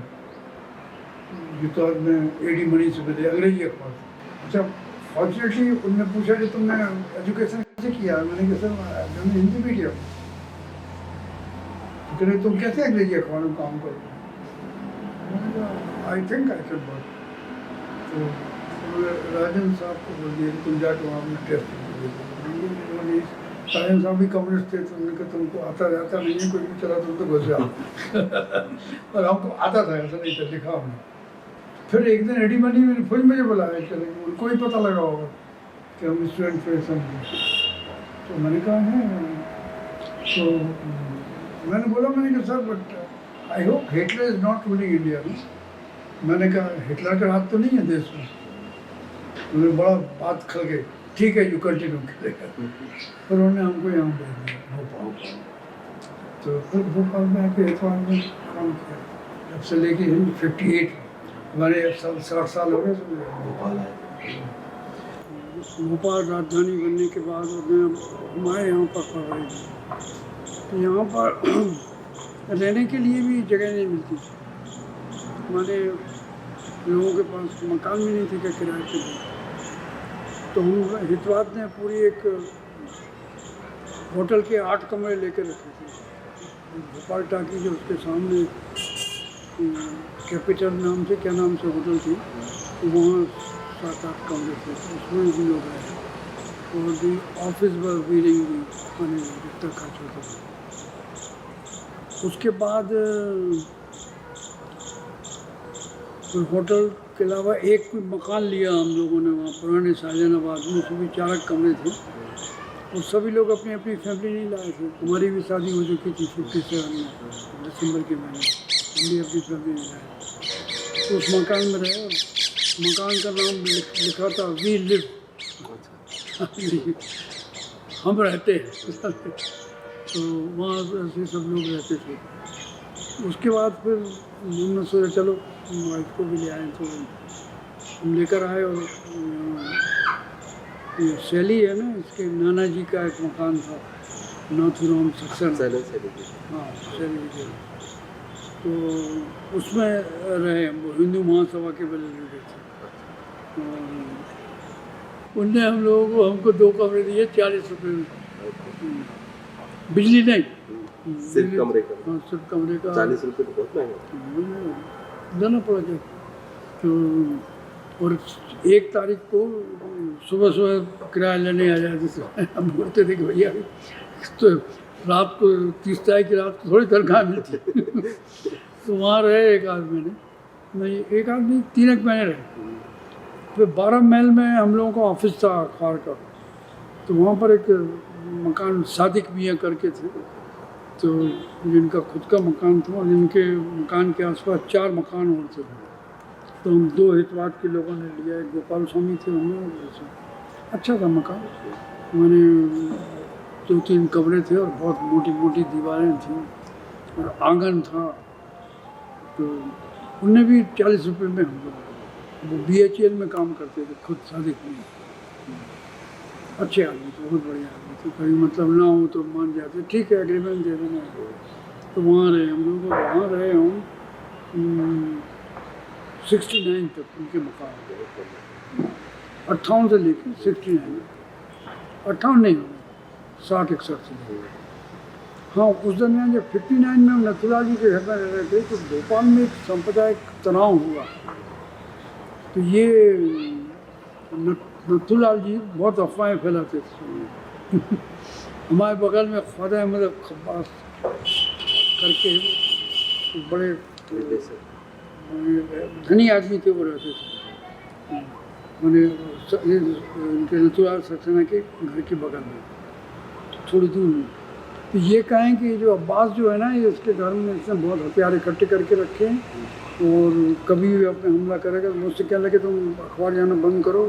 A: हितवाद में AD मनी से मिले, अंग्रेजी अखबार। अच्छा, फॉर्चुनेटली उनने पूछा कि तुमने एजुकेशन कैसे किया? मैंने कहा सर मैंने हिंदी मीडियम। तो कह रहे तुम कैसे अंग्रेजी अखबार में काम करोगे? I think I can work. तो राजन साहब को बोल दिया कि तुम जाके वहाँ अपना टेस्ट दे। राजन साहब भी कम्युनिस्ट थे, तो उन्होंने कहा तुमको आता जाता नहीं है, कुछ भी चला तुम तो घुस जाओ। और हमको आता था, ऐसा नहीं था, लिखा हमने। फिर एक दिन AD मनी मैंने फिर मुझे बुलाया, चले उनको ही पता लगा होगा कि हम स्टूडेंट फेडरेशन हैं। तो मैंने कहा है। तो मैंने बोला, मैंने कहा sir but I hope Hitler is not ruling India. मैंने कहा हिटलर का हाथ तो नहीं है देश में। उन्होंने बड़ा बात खल गई, ठीक है यू कंटिन्यू करेगा। फिर उन्होंने हमको यहाँ भेज दिया भोपाल। तो फिर भोपाल में आके इतवार में काम किया, जब से लेके 58 हमारे 60 साल हो गए। भोपाल राजधानी बनने के बाद हमारे यहाँ पर पढ़ रही थी। तो यहाँ पर रहने के लिए भी जगह नहीं मिलती थी। हमारे लोगों के पास मकान भी नहीं थे क्या किराए के लिए। तो हम हितवाद ने पूरी एक होटल के 8 कमरे लेकर रखे थे। भोपाल टाकी जो उसके सामने कैपिटल नाम से, क्या नाम से होटल थी, तो वहाँ 7-8 कमरे थे। उसमें भी लोग आए और भी ऑफिस बिल्डिंग भी बने जितना खर्च होता था। उसके बाद तो होटल के अलावा एक कोई मकान लिया हम लोगों ने वहाँ पुराने शाहजहानाबाद में। उसमें भी 4 कमरे थे और सभी लोग अपनी अपनी फैमिली नहीं लाए थे। हमारी भी शादी हो चुकी थी 57 में, दिसंबर के महीने। हम भी अपनी फैमिली नहीं लाए। तो उस मकान में रहे और मकान का नाम लिखा था वी लिव, हम रहते हैं। तो वहाँ ऐसे सब लोग रहते थे। उसके बाद फिर हमने सोचा चलो वाइफ को भी ले आए। तो हम लेकर आए और ये शैली है ना, इसके नाना जी का एक मकान था नाथुराम सक्सेना। हाँ शैली विजय। तो उसमें रहे हम, हिंदू महासभा के बड़े लीडर थे। और उनने हम लोगों को हमको 2 कमरे दिए 40 रुपये में। बिजली नहीं,
C: सिर्फ कमरे का।
A: हाँ सिर्फ कमरे का
C: 40 रुपये तो बहुत महंगा
A: देना पड़ा जाए। तो और 1 तारीख को सुबह सुबह किराया लेने आ जाते थे। हम बोलते थे कि भैया तो रात को 30 तारीख की रात को थोड़ी तनख्वाह मिलती। तो वहाँ रहे एक आदमी ने, नहीं एक आदमी 3 महीने रहे। फिर 12 माइल में हम लोगों का ऑफिस था अखबार का। तो वहाँ पर एक मकान सादिक मियाँ करके थे, तो जिनका खुद का मकान था और जिनके मकान के आसपास 4 मकान और थे। तो हम 2 हितवाद के लोगों ने लिया। एक गोपाल स्वामी थे, उन्होंने अच्छा था मकान। मैंने 2-3 कमरे थे और बहुत मोटी मोटी दीवारें थी और आंगन था। तो उनने भी 40 रुपये में हम लोग, वो BHEL में काम करते थे खुद सादिक में। अच्छे आदमी थे, बहुत बढ़िया आदमी थे। कभी मतलब ना हो तो मान जाते, ठीक है एग्रीमेंट दे देना। तो वहाँ रहे हम लोग, वहाँ रहे हम 69 तक उनके मकान। 58 से लेकर 69, 58 नहीं होगा 60-61 से। हाँ, उस दरमियान जब 59 में हम नथुलाल जी के घर में रह रहे थे तो भोपाल में एक सांप्रदायिक तनाव हुआ। तो ये नथुलाल जी बहुत अफवाहें फैलाते थे। हमारे बगल में ख्वाजा अहमद खब्बास करके बड़े धनी आदमी थे, वो रहते थे मैंने उनके नथुलाल सक्सेना के घर के बगल में थोड़ी दूर में। तो ये कहें कि जो अब्बास जो है ना, ये उसके घर में इसने बहुत हथियार इकट्ठे करके रखे हैं और कभी भी अपने हमला करेगा। मुझसे कहने लगे तुम अखबार जाना बंद करो,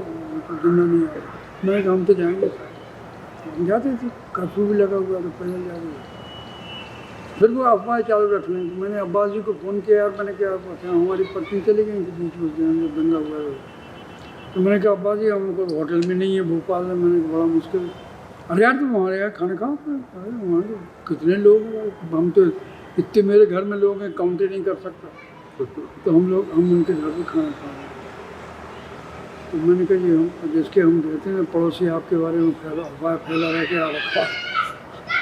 A: जिंदा नहीं आएगा। मैंने कहा हम तो जाएंगे, हम जाते थे, कर्फ्यू भी लगा हुआ तो पैदल जा रहे। फिर वो अफवाह चालू रख लें। तो मैंने अब्बास जी को फ़ोन किया, यार मैंने क्या हमारी पत्नी चली गई थी बीच में दंगा हुआ है। तो मैंने कहा अब्बास जी हमको होटल में नहीं है भोपाल में। मैंने कहा बड़ा मुश्किल। अरे यार तुम हमारे यहाँ खाना खाओ। अरे वहाँ तो कितने लोग हैं, हम तो इतने मेरे घर में लोग हैं काउंट ही नहीं कर सकता। तो हम उनके घर पर खाना खा रहे हैं। तो मैंने कहा जी हम जिसके हम रहते हैं पड़ोसी आपके बारे में अफवाह फैला रहे कि आप रखा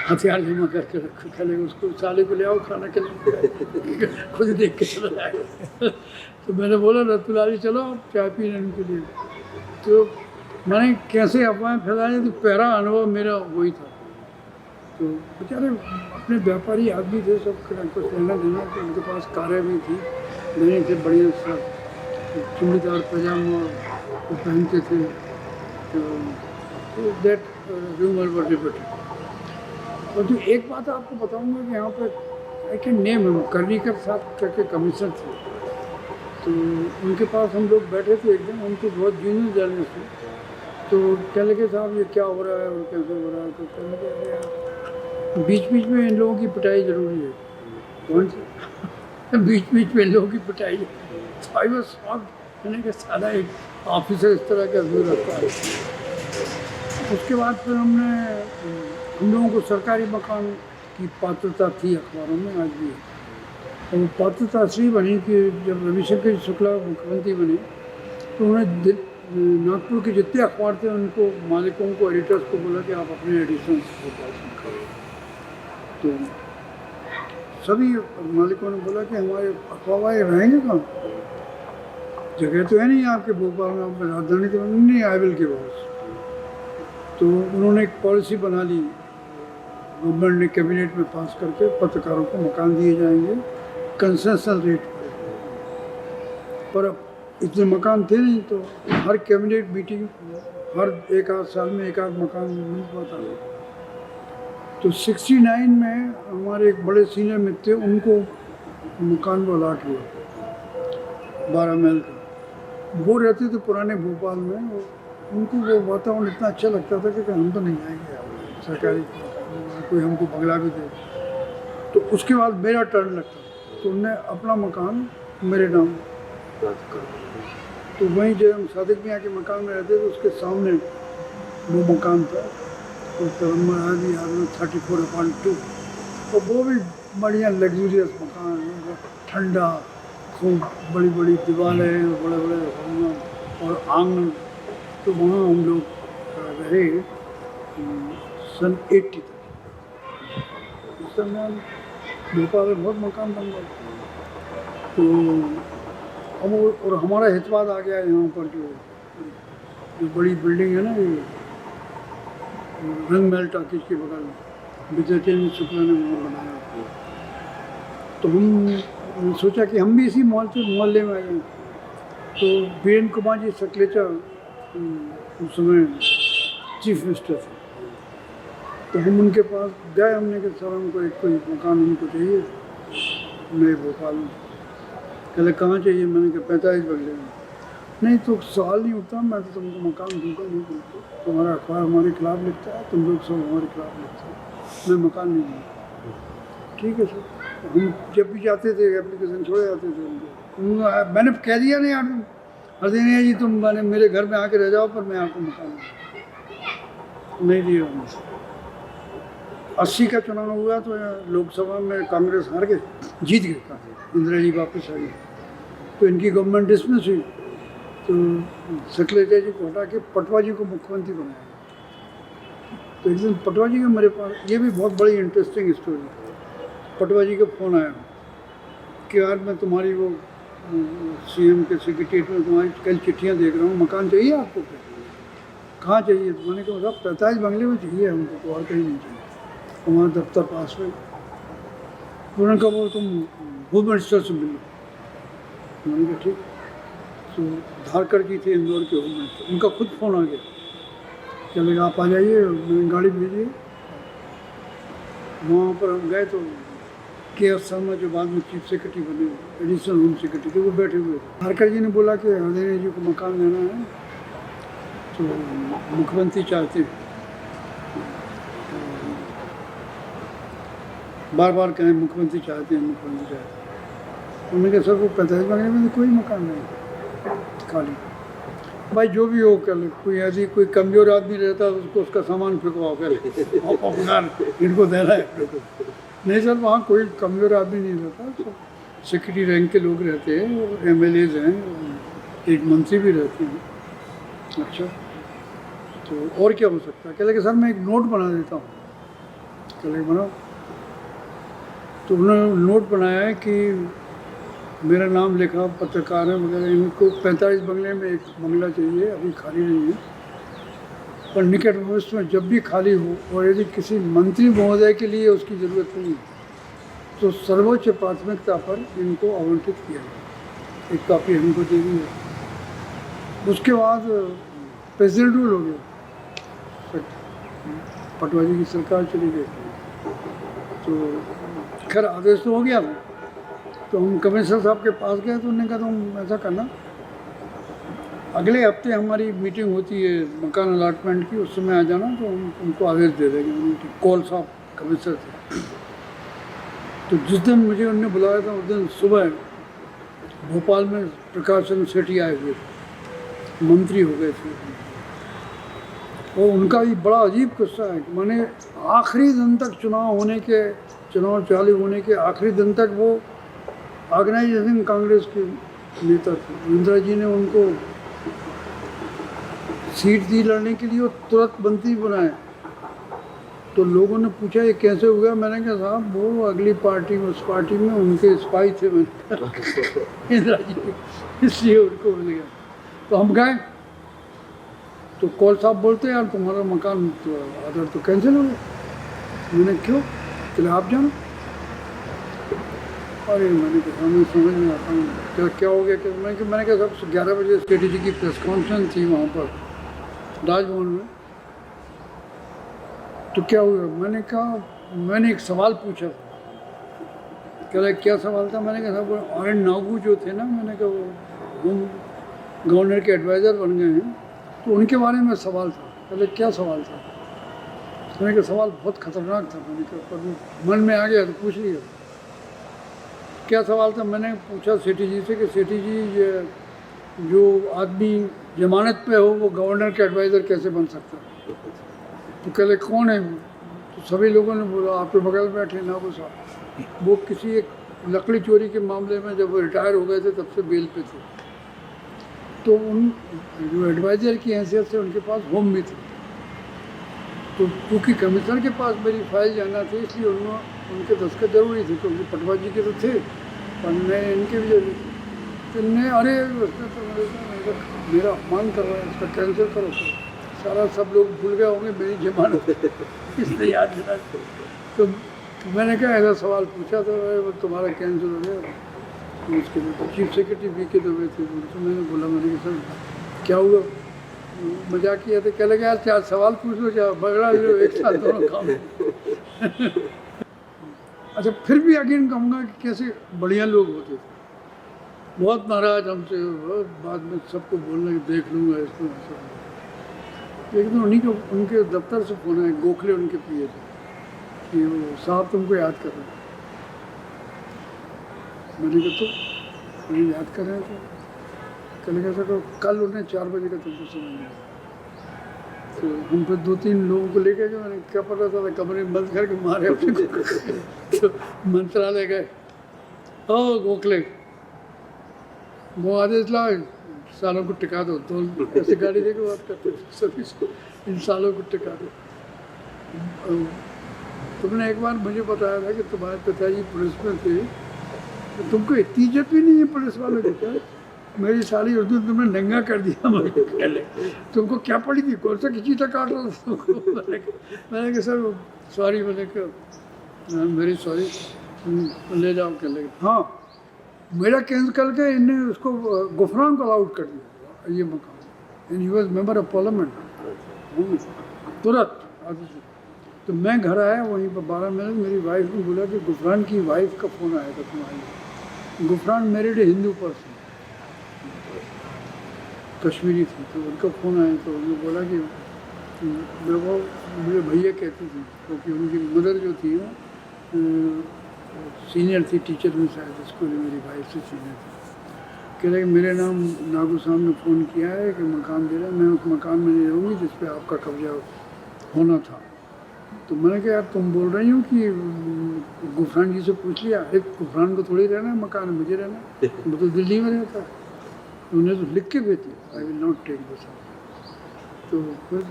A: हथियार जमा करके रखो, चले उसको साले को ले आओ खाना के लिए, खुद देख के चला जाएगा। तो मैंने बोला रतुलाली चलो आप चाय पीने उनके लिए। तो मैंने कैसे अफवाहें फैलाई, तो पहला अनुभव मेरा वही था। तो बेचारे अपने व्यापारी आदमी थे, सब कुछ लेना देना, तो उनके पास कारें भी थी, नई थे बढ़िया सब चूड़ीदार पैजामा पहनते थे। तो दैट रूमर वर रिपोर्टेड। और जो एक बात आपको बताऊंगा कि यहाँ पर एक नेम है, कर्णिकर साहब करके कमिश्नर थे। तो उनके पास हम लोग बैठे थे एक दिन, उनको बहुत जूनियर जर्नलिस्ट थे। तो कहने लगे साहब ये क्या हो रहा है और कैसे हो रहा है। तो कहने लगे अरे यार बीच बीच में इन लोगों की पिटाई ज़रूरी है। कौन सी बीच बीच में इन लोगों की पिटाई। तो आई वाज शॉक्ड, मैंने कहा सारा एक ऑफिसर इस तरह का व्यू रखता है। उसके बाद फिर हम लोगों को सरकारी मकान की पात्रता थी अखबारों में, आज भी है। तो वो पात्रता इसलिए बनी कि जब रविशंकर शुक्ला मुख्यमंत्री बने तो उन्होंने नागपुर के जितने अखबार थे उनको मालिकों को, एडिटर्स को बोला कि आप अपने एडिशंस भोपाल से करो। तो सभी मालिकों ने बोला कि हमारे अखबार रहेंगे कहाँ, जगह तो है नहीं आपके भोपाल में, आप राजधानी तो नहीं, आई विल गिव अस। तो उन्होंने एक पॉलिसी बना ली, गवर्नमेंट ने कैबिनेट में पास करके पत्रकारों को मकान दिए जाएंगे कंसेशनल रेट पर। अब इतने मकान थे नहीं, तो हर कैबिनेट मीटिंग हर एक आध साल में एक आध मकान मिल पाता है। तो 69 में हमारे एक बड़े सीनियर मित्र थे, उनको मकान वो अलाट हुआ 12 महल का। वो रहते थे पुराने भोपाल में, उनको वो वातावरण इतना अच्छा लगता था कि हम तो नहीं आएंगे सरकारी, कोई हमको बंगला भी दे। तो उसके बाद मेरा टर्न लगता, तो उन्होंने अपना मकान मेरे नाम कर। तो वहीं जब हम सादिक मियाँ के मकान में रहते थे उसके सामने वो मकान था, तो आदमी 34/2। तो वो भी बढ़िया लग्जूरियस मकान है, ठंडा, खूब बड़ी बड़ी दीवारें, बड़े बड़े और आंगन। तो वहाँ हम लोग रहे सन 80 तक। उस समय भोपाल में बहुत मकान बन गए। तो अब और हमारा हितवाद आ गया यहाँ पर, जो बड़ी बिल्डिंग है ना, ये रंग महल टॉकीज के बगल में विजयचंद्र शुक्ला ने वहाँ बनाया। तो हम सोचा कि हम भी इसी मोहल्ले में आ जाएँ। तो वीरेंद्र कुमार जी सकलेचा उस समय चीफ मिनिस्टर थे, तो हम उनके पास गए। हमने कहा सर हमको एक कोई मकान हमको चाहिए नए भोपाल में। कहले कहाँ चाहिए? मैंने कहा 45 बंगले में। नहीं तो सवाल नहीं उठता, मैं तो तुमको मकान दूंगा नहीं, तुमको तुम्हारा अखबार हमारे खिलाफ लिखता है, तुम लोग सब हमारे खिलाफ लिखते हो, मैं मकान नहीं दूँगा। ठीक है सर। हम जब भी जाते थे एप्लीकेशन छोड़े जाते थे उनको। मैंने कह दिया नहीं यार तुम अर्दिनिया जी तुम मैंने मेरे घर में आके रह जाओ, पर मैं आपको मकान नहीं दिया। 80 का चुनाव हुआ तो लोकसभा में कांग्रेस हार गए, जीत गए, इंदिरा जी वापस आ गई। तो इनकी गवर्नमेंट डिसमिस हुई, तो सकलेचा जी को हटा के पटवा जी को मुख्यमंत्री बनाया। तो एक दिन पटवा जी का मेरे पास, ये भी बहुत बड़ी इंटरेस्टिंग स्टोरी, पटवा जी का फ़ोन आया कि यार मैं तुम्हारी वो सीएम के सेक्रेटरीट में तुम्हारी कल चिट्ठियाँ देख रहा हूँ, मकान चाहिए आपको? फिर कहाँ चाहिए? तो मैंने कहा साहब 45 बंगले में चाहिए हमको, तो और कहीं नहीं चाहिए, हमारा दफ्तर पास में। उन्होंने कहा वो तुम होम मिनिस्टर से मिलो। मैंने कहा ठीक। तो धारकर की थी इंदौर के होम मिनिस्टर, उनका खुद फ़ोन आ गया, चले आप आ जाइए, मैंने गाड़ी भेजिए। वहाँ पर हम गए तो के.एस. शर्मा जो बाद में चीफ सेक्रेटरी बने, एडिशनल होम सेक्रेटरी थे, वो बैठे हुए थे। धारकर जी ने बोला कि हरदेवी जी को मकान लेना है, तो मुख्यमंत्री चाहते हैं, बार बार कहें मुख्यमंत्री चाहते हैं, मुख्यमंत्री चाहते हैं। उन्होंने कहा सर वो 45 बंगले में तो कोई मकान नहीं खाली। भाई जो भी हो कर ले, कोई यदि कोई कमज़ोर आदमी रहता है उसको उसका सामान फेंकवाओ कर मकान इनको देना है। नहीं सर वहाँ कोई कमज़ोर आदमी नहीं रहता, सब सेक्रेटरी रैंक के लोग रहते हैं, और MLAs हैं, एक मंत्री भी रहते हैं। अच्छा तो और क्या हो सकता है? कह लगे सर मैं एक नोट बना देता हूँ। कह लगे बनाओ। तो उन्होंने नोट बनाया है कि मेरा नाम लिखा, पत्रकार है वगैरह, इनको 45 बंगले में एक बंगला चाहिए, अभी खाली नहीं है, पर निकट भविष्य में जब भी खाली हो और यदि किसी मंत्री महोदय के लिए उसकी ज़रूरत नहीं है तो सर्वोच्च प्राथमिकता पर इनको आवंटित किया जाए। एक कॉपी हमको दे दी है। उसके बाद प्रेसिडेंट रूल हो गया, पटवा जी की सरकार चली गई, तो खैर आदेश तो हो गया था। तो हम कमिश्नर साहब के पास गए, तो उन्होंने कहा तुम ऐसा करना, अगले हफ्ते हमारी मीटिंग होती है मकान अलाटमेंट की, उस समय आ जाना, तो हम उनको आदेश दे देंगे। कौल साहब कमिश्नर थे। तो जिस दिन मुझे उन्होंने बुलाया था उस दिन सुबह भोपाल में प्रकाश चंद्र सेठी आए हुए थे, मंत्री हो गए थे, और उनका भी बड़ा अजीब किस्सा है कि मैंने आखिरी दिन तक चुनाव चालू होने के आखिरी दिन तक वो ऑर्गेनाइजेशन कांग्रेस के नेता थे। इंदिरा जी ने उनको सीट दी लड़ने के लिए और तुरंत मंत्री बनाए। तो लोगों ने पूछा ये कैसे हुआ? मैंने कहा साहब वो अगली पार्टी में, उस पार्टी में उनके स्पाई थे इंदिरा जी, इसलिए उनको मिल गया। तो हम गए, तो कौल साहब बोलते यार तुम्हारा मकान तो ऑर्डर तो कैंसिल हो गया। मैंने क्यों? चले आप जाना। अरे मैंने कहा मैं समझ नहीं आता हूँ क्या हो गया। मैंने कहा सब 11 बजे स्ट्रेटेजी की प्रेस कॉन्फ्रेंस थी वहाँ पर राजभवन में, तो क्या हुआ? मैंने कहा मैंने एक सवाल पूछा था। कह रहे क्या सवाल था? मैंने कहा साहब आर.एन. नागू जो थे ना, मैंने कहा वो गवर्नर के एडवाइज़र बन गए हैं, तो उनके बारे में सवाल था। कहले क्या सवाल था? मैंने कहा सवाल बहुत खतरनाक था। मैंने कहा पर मन में आ गया तो पूछ लिया। क्या सवाल था? मैंने पूछा सेठी जी से कि सेठी जी ये जो आदमी जमानत पे हो वो गवर्नर के एडवाइज़र कैसे बन सकता है? तो कहले कौन है? तो सभी लोगों ने बोला आपके बगल में बैठे नागू साहब, वो किसी एक लकड़ी चोरी के मामले में जब रिटायर हो गए थे तब से बेल पे थे। तो उन जो एडवाइज़र की हैसियत से उनके पास होम भी थी, तो क्योंकि कमिश्नर के पास मेरी फाइल जाना थी इसलिए उनके दस्तखत जरूरी थे, क्योंकि पटवा जी के तो थे पर नए इनके भी जरूरी थे। तो इनने अरे उसने तो मेरा अपमान कर रहा है, इसका कैंसिल करो। सारा सब लोग भूल गए होंगे मेरी जमानत इसलिए याद दिला। तो मैंने कहा ऐसा सवाल पूछा तो वो तुम्हारा कैंसिल हो गया। तो उसके लिए चीफ सेक्रेटरी BK दुबे थे, तो मैंने बोला मैंने कहा सर क्या हुआ? मजाक किया था। कह लगे यार 4 सवाल पूछ लो, क्या बगड़ा लो एक साथ दोनों काम। अच्छा फिर भी अगेन कहूँगा कि कैसे बढ़िया लोग होते थे, बहुत नाराज हमसे, बाद में सबको बोलने देख लूँगा इसको। एक दिन उनके दफ्तर से फ़ोन आया, गोखले उनके पिए थे कि वो साहब तुमको याद कर रहे हैं। मैंने कहा तो मुझे याद कर रहे हैं? तो कहने का तो कल उन्हें 4 बजे का तुमको समझ लिया। तो हम फिर 2-3 लोगों को लेके गए, मैंने क्या पता था कमरे में बंद करके मारे अपने को। तो मंत्रालय गए, ओ गोखले वो आदेश लाए सालों को टिका दो, तो ऐसे गाड़ी देके बात करते सभी इन सालों को टिका दो। तुमने एक बार मुझे बताया था कि तुम्हारे पिताजी पुलिस में थे, तो तुमको इतनी इज्जत भी नहीं है पुलिस वालों की क्या? मेरी सारी उर्दू तुमने नंगा कर दिया मुझे पहले। तुमको क्या पड़ी थी, कौन सा किसी तक काट रहा था तुमको? मैंने कहा सर सॉरी, मैंने कहा मेरी सॉरी, ले जाओ कह ले। हाँ, मेरा कैंसिल करके इनने उसको गुफरान को आउट कर दिया ये मकान, and he was member of parliament तुरंत। तो मैं घर आया, वहीं पर 12 मिनट मेरी वाइफ ने बोला कि गुफरान की वाइफ का फ़ोन आया था तुम्हारी। गुफरान मैरिड हिंदू पर्सन, कश्मीरी थी, तो उनका फ़ोन आया तो उन्होंने बोला कि मेरे को मुझे भैया कहती थी, क्योंकि उनकी मदर जो थी वो सीनियर थी टीचर में शायद स्कूल में, मेरी वाइफ से सीनियर थी। कह रहे कि मेरे नाम नागू साहब ने फ़ोन किया है कि मकान दे रहे हैं, मैं उस मकान में नहीं रहूँगी जिस पे आपका कब्जा होना था। तो मैंने कहा यार तुम बोल रही हो कि गुफरान जी से पूछ लिया? अरे गुफरान को थोड़ी रहना है मकान में, मुझे रहना है, वो तो दिल्ली में रहता है। उन्हें तो लिख के भेज दिया, I will not take this. तो फिर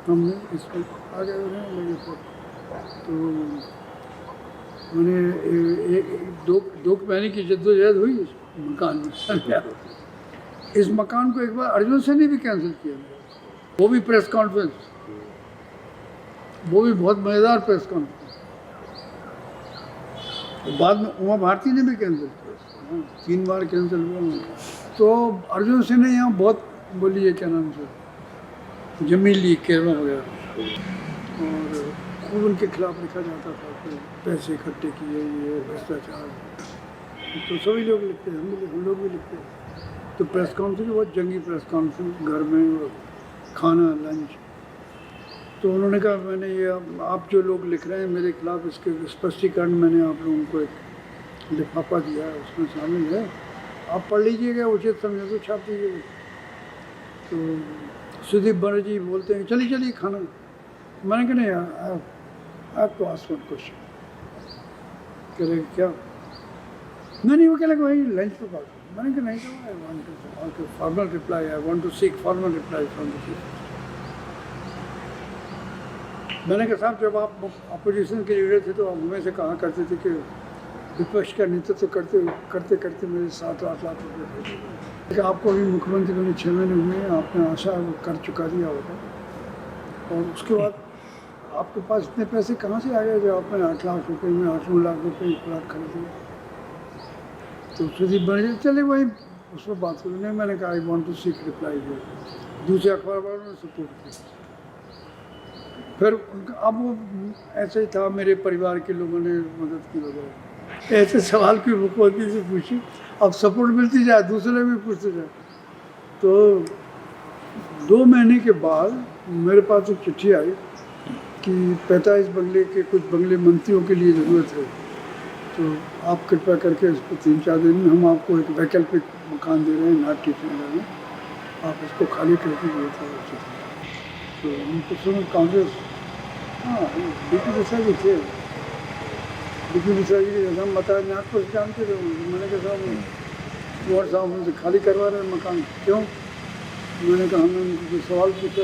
A: हमने इसमें आ गए उन्हें लगे तो मैंने दो महीने की जद्दोजहद हुई इस मकान में। इस मकान को एक बार अर्जुन से ने भी कैंसिल किया, वो भी प्रेस कॉन्फ्रेंस, वो भी बहुत मज़ेदार प्रेस कॉन्फ्रेंस। तो बाद में उमा भारती ने भी कैंसिल किया, 3 बार कैंसिल हुआ। तो अर्जुन सिंह ने यहाँ बहुत बोली है, क्या नाम से, जमीली केरवा वगैरह, और खूब उनके खिलाफ लिखा जाता था कि पैसे इकट्ठे किए, ये भ्रष्टाचार। तो सभी लोग लिखते हैं, हम लोग भी लिखते हैं। तो प्रेस कॉन्फ्रेंस बहुत जंगी प्रेस कॉन्फ्रेंस, घर में खाना लंच। तो उन्होंने कहा मैंने ये आप जो लोग लिख रहे हैं मेरे खिलाफ, इसके स्पष्टीकरण मैंने आप लोगों को एक लिफाफा दिया है, उसमें शामिल है, आप पढ़ लीजिएगा, उचित समझे तो छाप दीजिएगा। तो सुदीप बनर्जी बोलते हैं चलिए चलिए खाना। मैंने कहा नहीं, आपको आस्क वन क्वेश्चन। कह रहे क्या? नहीं वो कह लगा वही लंच पे बात। मैंने कहा नहीं, I want to formal reply, I want to seek formal reply from the chief. मैंने कहा साहब जब आप अपोजिशन के लीडर थे तो आप हमें से कहा करते थे कि विपक्ष का नेतृत्व करते करते मेरे 7-8 लाख रुपये भेजे। आपको भी मुख्यमंत्री बने 6 महीने हुए, आपने आशा कर चुका दिया होगा, और उसके बाद आपके पास इतने पैसे कहाँ से आ गए जो आपने 8 लाख रुपये में 8-9 लाख रुपये एक प्लाट खरीद दिया? तो सुदीप बनर्जी चले वहीं उस पर बात करूँ। नहीं, मैंने कहा I want to seek reply दिया। दूसरे अखबार वालों ने सपोर्ट किया। फिर अब वो ऐसे ही था, मेरे परिवार के लोगों ने मदद की वगैरह। ऐसे सवाल की मुख्यमंत्री से पूछी, अब सपोर्ट मिलती जाए, दूसरे भी पूछते जाए। तो 2 महीने के बाद मेरे पास एक चिट्ठी आई कि 45 बंगले के कुछ बंगले मंत्रियों के लिए ज़रूरत है, तो आप कृपया करके इसको 3-4 दिन में हम आपको एक वैकल्पिक मकान दे रहे हैं नाट्य में, आप इसको खाली करके दिए थे। तो उनको सुनो कांग्रेस, हाँ डी.पी. मिश्रा जी थे, डी.पी. मिश्रा जी के हम बताया नागपुर से जानते थे। मैंने कहा साहब कुंवर साहब उनसे खाली करवा रहे हैं मकान, क्यों? मैंने कहा हमने उनको सवाल पूछा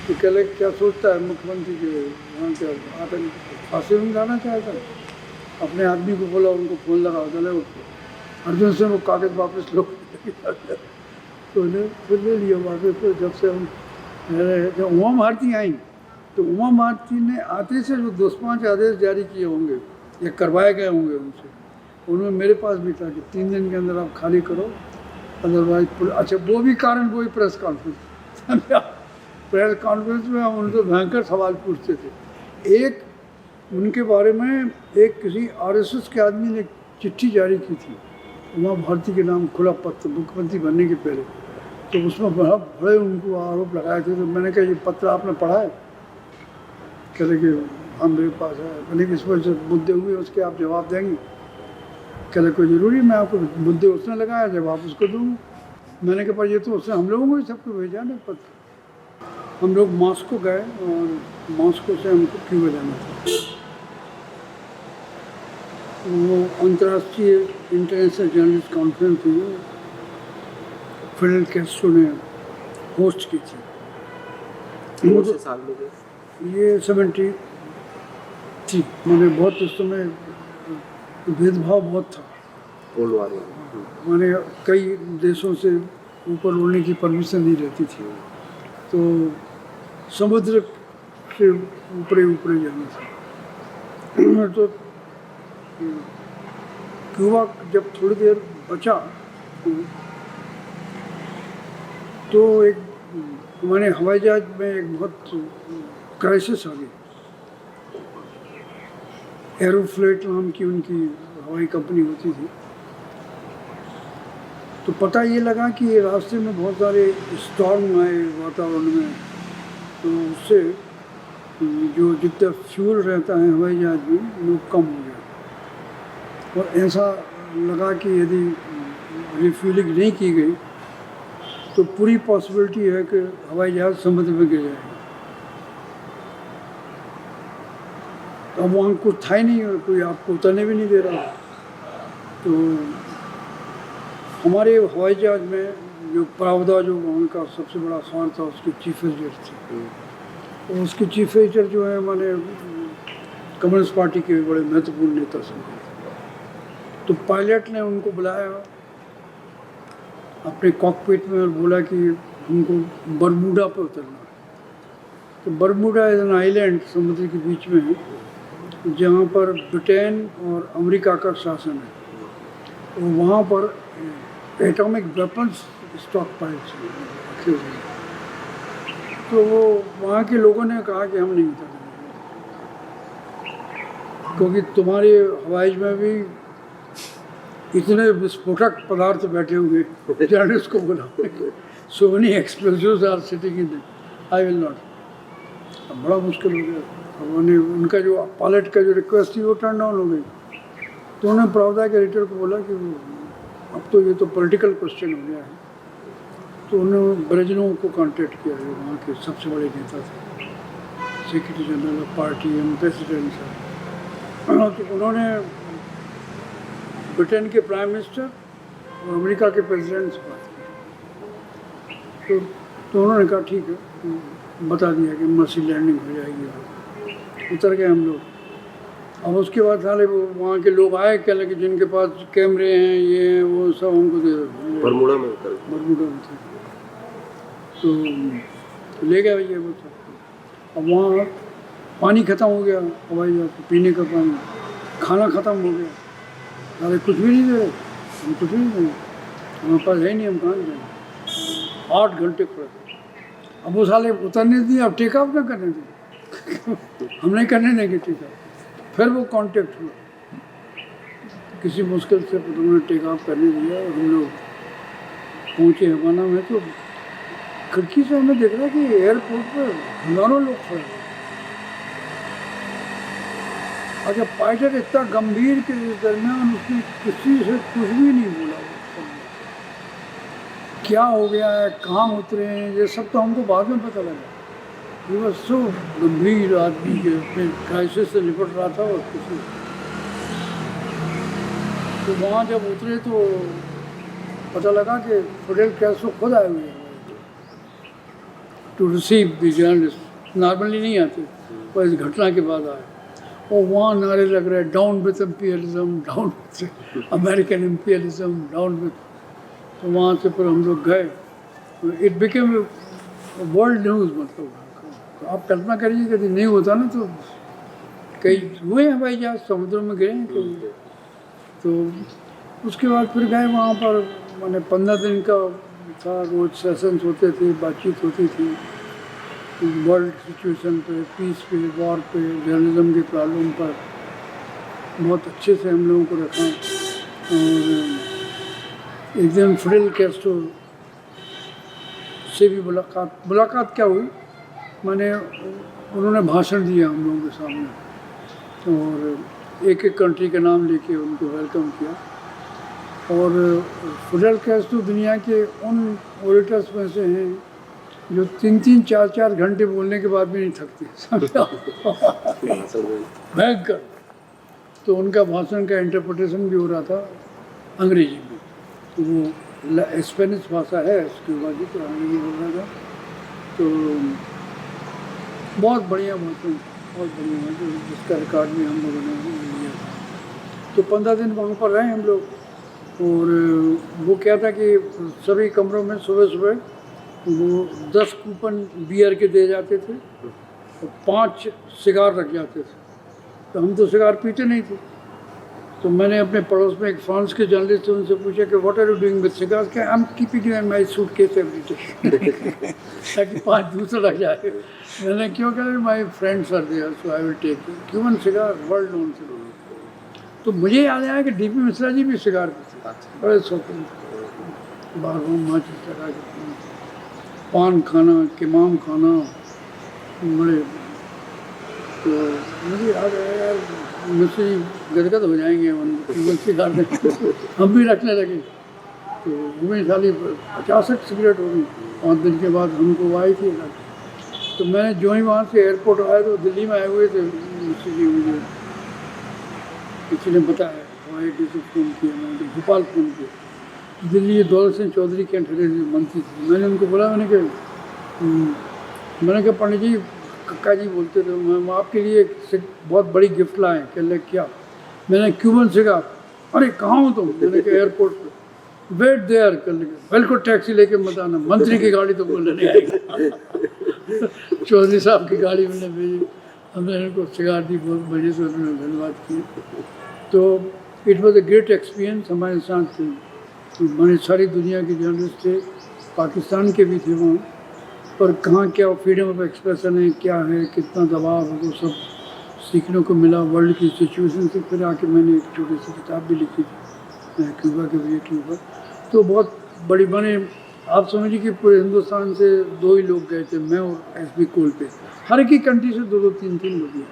A: तो कहले क्या सोचता है मुख्यमंत्री के वहाँ के आतंक फांसी में जाना चाहता है? अपने आदमी को बोला, उनको फ़ोन लगा, चले अर्जुन से वो कागज़ वापस लो। तो उन्हें फिर ले लिया वापस। तो जब से हम जब उमा भारती आई तो उमा भारती ने आते से जो 10-5 आदेश जारी किए होंगे या करवाए गए होंगे उनसे, उनमें मेरे पास भी था कि 3 दिन के अंदर आप खाली करो, अदरवाइज। अच्छा वो भी कारण वही प्रेस कॉन्फ्रेंस। प्रेस कॉन्फ्रेंस में हम उनसे भयंकर सवाल पूछते थे। एक उनके बारे में एक किसी आरएसएस के आदमी ने चिट्ठी जारी की थी उमा भारती के नाम, खुला पत्र, मुख्यमंत्री बनने के पहले। तो उसमें बड़े उनको आरोप लगाए थे। तो मैंने कहा ये पत्र आपने पढ़ा है? कह रहे कि हाँ मेरे पास है। मैंने इस पर जो मुद्दे हुए उसके आप जवाब देंगे? कह रहे कोई ज़रूरी, मैं आपको मुद्दे उसने लगाया, जवाब उसको दूँगा। मैंने कहा पर ये तो उसने हम लोगों को ही सबको भेजा ना पत्र। हम लोग मॉस्को गए और मॉस्को से हमको क्यूबा जाना था। वो अंतर्राष्ट्रीय इंटरनेशनल जर्नलिस्ट कॉन्फ्रेंस थी, फिडेल कैस्ट्रो ने होस्ट की थी।
C: कौन से साल में?
A: ये 73 मैंने बहुत उस समय भेदभाव बहुत था।
D: कोल्ड वार में।
A: माने कई देशों से ऊपर उड़ने की परमिशन नहीं रहती थी, तो समुद्र से ऊपरे ऊपरे जाना था। तो क्यूबा जब थोड़ी देर बचा तो एक हमारे हवाई जहाज में एक बहुत क्राइसिस आ गई। एरोफ्लेट नाम की उनकी हवाई कंपनी होती थी, तो पता ये लगा कि रास्ते में बहुत सारे स्टॉर्म आए वातावरण में, तो उससे जो जितना फ्यूल रहता है हवाई जहाज में वो कम हो गया, और ऐसा लगा कि यदि रिफ्यूलिंग नहीं की गई तो पूरी पॉसिबिलिटी है कि हवाई जहाज समुद्र में गिर जाएगा। अब वहाँ कुछ था ही नहीं और कोई आपको उतरने भी नहीं दे रहा। तो हमारे हवाई जहाज में जो प्रावधा जो वहाँ का सबसे बड़ा खान था, उसके चीफ एडिटर थे। तो उसके चीफ एडिटर जो है माने कम्युनिस्ट पार्टी के बड़े महत्वपूर्ण नेता से। तो पायलट ने उनको बुलाया अपने कॉकपिट में और बोला कि हमको बरमूडा पर उतरना है। तो बरमूडा इज एन आइलैंड समुद्र के बीच में है, जहाँ पर ब्रिटेन और अमेरिका का शासन है। तो वहाँ पर एटॉमिक वेपन्स स्टॉक पाइल्स रखे हुए हैं। तो वो वहाँ के लोगों ने कहा कि हम नहीं उतरेंगे, क्योंकि तुम्हारे हवाई में भी इतने विस्फोटक पदार्थ बैठे हुए जर्नलिस्ट को बोला, so many explosives are sitting in I will not. अब बड़ा मुश्किल हो गया। अब उनका जो पायलट का जो रिक्वेस्ट थी वो टर्न डाउन हो गई। तो उन्होंने प्रावधा के एडिटर को बोला कि अब तो ये तो पॉलिटिकल क्वेश्चन हो गया है। तो उन्होंने ब्रेजनेव को कांटेक्ट किया, जो वहाँ के सबसे बड़े नेता थे, secretary general of party and president साहब। तो उन्होंने ब्रिटेन के प्राइम मिनिस्टर और अमेरिका के प्रेसिडेंट से बात की। तो उन्होंने कहा ठीक है, बता दिया कि मर्सी लैंडिंग हो जाएगी। उतर गए हम लोग। अब उसके बाद साले वो वहाँ के लोग आए, कहने कि जिनके पास कैमरे हैं ये हैं वो सब हमको दे दो।
D: बरमूडा में उतर।
A: बरमूडा में थे, तो ले गए भैया वो सब। अब वहाँ पानी ख़त्म हो गया हवाई जहाज, पीने का पानी, खाना ख़त्म हो गया, अरे कुछ भी नहीं दे रहे, हम कुछ भी नहीं देंगे, हमारे पास है नहीं, हम कहाँ जाएंगे। 8 घंटे खड़े। अब वो साले उतरने दिए, अब टेक ऑफ ना करने दिए हम नहीं करने देंगे टेक ऑफ। फिर वो कांटेक्ट हुआ, किसी मुश्किल से उन्होंने टेक ऑफ करने दिया और हम लोग पहुँचे हवाना में। तो खिड़की से हमें देख रहा कि एयरपोर्ट पर हज़ारों लोग खड़े हैं। अच्छा, पायलट इतना गंभीर के इस दरमियान उसने किसी से कुछ भी नहीं बोला। क्या हो गया है, कहाँ उतरे हैं, ये सब तो हमको बाद में पता लगा। ये बस सो गंभीर आदमी के अपने क्राइसिस से निपट रहा था और किसी। तो वहाँ जब उतरे तो पता लगा कि फिडेल कैस्ट्रो खुद आए हुए हैं to receive the journalist. Normally नहीं आते, पर इस घटना के बाद आए। और वहाँ नारे लग रहे, down with imperialism, down with American imperialism, down with. तो वहाँ से फिर हम लोग गए, इट बिकेम वर्ल्ड न्यूज़। मतलब तो आप कल्पना करिए यदि नहीं होता ना तो कई हुए हैं हवाई जहाज समुद्र में गिरे हैं कई। तो उसके बाद फिर गए वहाँ पर, मैंने 15 दिन का था, रोज सेशंस होते थे, बातचीत होती थी वर्ल्ड सिचुएशन पे, पीस पे, वॉर पे, जर्नलिज्म के प्रॉब्लम पर। बहुत अच्छे से हम लोगों को रखा। और एक दिन फिडेल कैस्ट्रो से भी मुलाकात क्या हुई, मैंने उन्होंने भाषण दिया हम लोगों के सामने और एक एक कंट्री का नाम लेके उनको वेलकम किया। और फिडेल कैस्ट्रो दुनिया के उन ओरेटर्स में से हैं जो 3-3, 4-4 घंटे बोलने के बाद भी नहीं थकते। भयंकर। तो उनका भाषण का इंटरप्रिटेशन भी हो रहा था अंग्रेजी में। तो वो स्पेनिश भाषा है उसके बाद, तो अंग्रेजी बोल रहा था। तो बहुत बढ़िया मौसम, बहुत बढ़िया मौसम, जिसका रिकॉर्ड भी हम लोगों ने लिया। तो 15 दिन वहाँ पर रहे हम लोग। और वो क्या था कि सभी कमरों में सुबह सुबह वो 10 कूपन बियर के दे जाते थे और 5 सिगार रख जाते थे। तो हम तो सिगार पीते नहीं थे। तो मैंने अपने पड़ोस में एक फ्रांस के जर्नलिस्ट थे, उनसे पूछा कि what are you doing with cigars? क्या I am keeping in my suitcase every day ताकि 5 दूसरा लग जाए। मैंने क्यों कहा, my friends are there so I will take Cuban cigar, world known cigar. तो मुझे याद आया कि डीपी मिश्रा जी भी सिगार पीते, बड़े शौकीन थे। बारहों माचिस लगा के पान खाना, किमाम खाना, बड़े। तो मुझे याद आया यार, मुझसे गदगद हो जाएंगे हम सिगार में हम भी रखने लगे। तो हमें साली 50 सिगरेट हो गई। 5 दिन के बाद हमको वो आई थी। तो मैंने जो ही वहाँ से एयरपोर्ट आया तो दिल्ली में आए हुए थे, मुझे किसी ने बताया, IIT से फ़ोन किया, मैंने तो भोपाल फ़ोन किया। दिल्ली दौलत सिंह चौधरी के ठहरे मंत्री थे। मैंने उनको बोला, मैंने कहा पंडित जी, कक्का जी बोलते थे, मैं आपके लिए एक बहुत बड़ी गिफ्ट लाए। कह ले क्या? मैंने क्यूबन सिगार। अरे कहाँ हो तुम? मैंने कहा एयरपोर्ट पर। Wait there. कर लगे बिल्कुल टैक्सी लेके मत आना, मंत्री की गाड़ी तो बोलने नहीं आएगी। चौधरी साहब की गाड़ी मैंने भेजी, हमने इनको सिगार दी, बहुत बढ़िया से उन्होंने धन्यवाद किया। तो it was a great experience हमारे साथ। हमारी सारी दुनिया के जर्नलिस्ट थे, पाकिस्तान के भी थे वहाँ पर। कहाँ क्या फ्रीडम ऑफ एक्सप्रेशन है, क्या है, कितना दबाव है, वो सब सीखने को मिला वर्ल्ड की सिचुएशन से। फिर आके मैंने एक छोटी सी किताब भी लिखी थी क्यूबा के लिए क्यूबा। तो बहुत बड़ी बने, आप समझिए कि पूरे हिंदुस्तान से 2 ही लोग गए थे, मैं और SB कोल पे। हर एक ही कंट्री से 2-2, 3-3 लोग गए।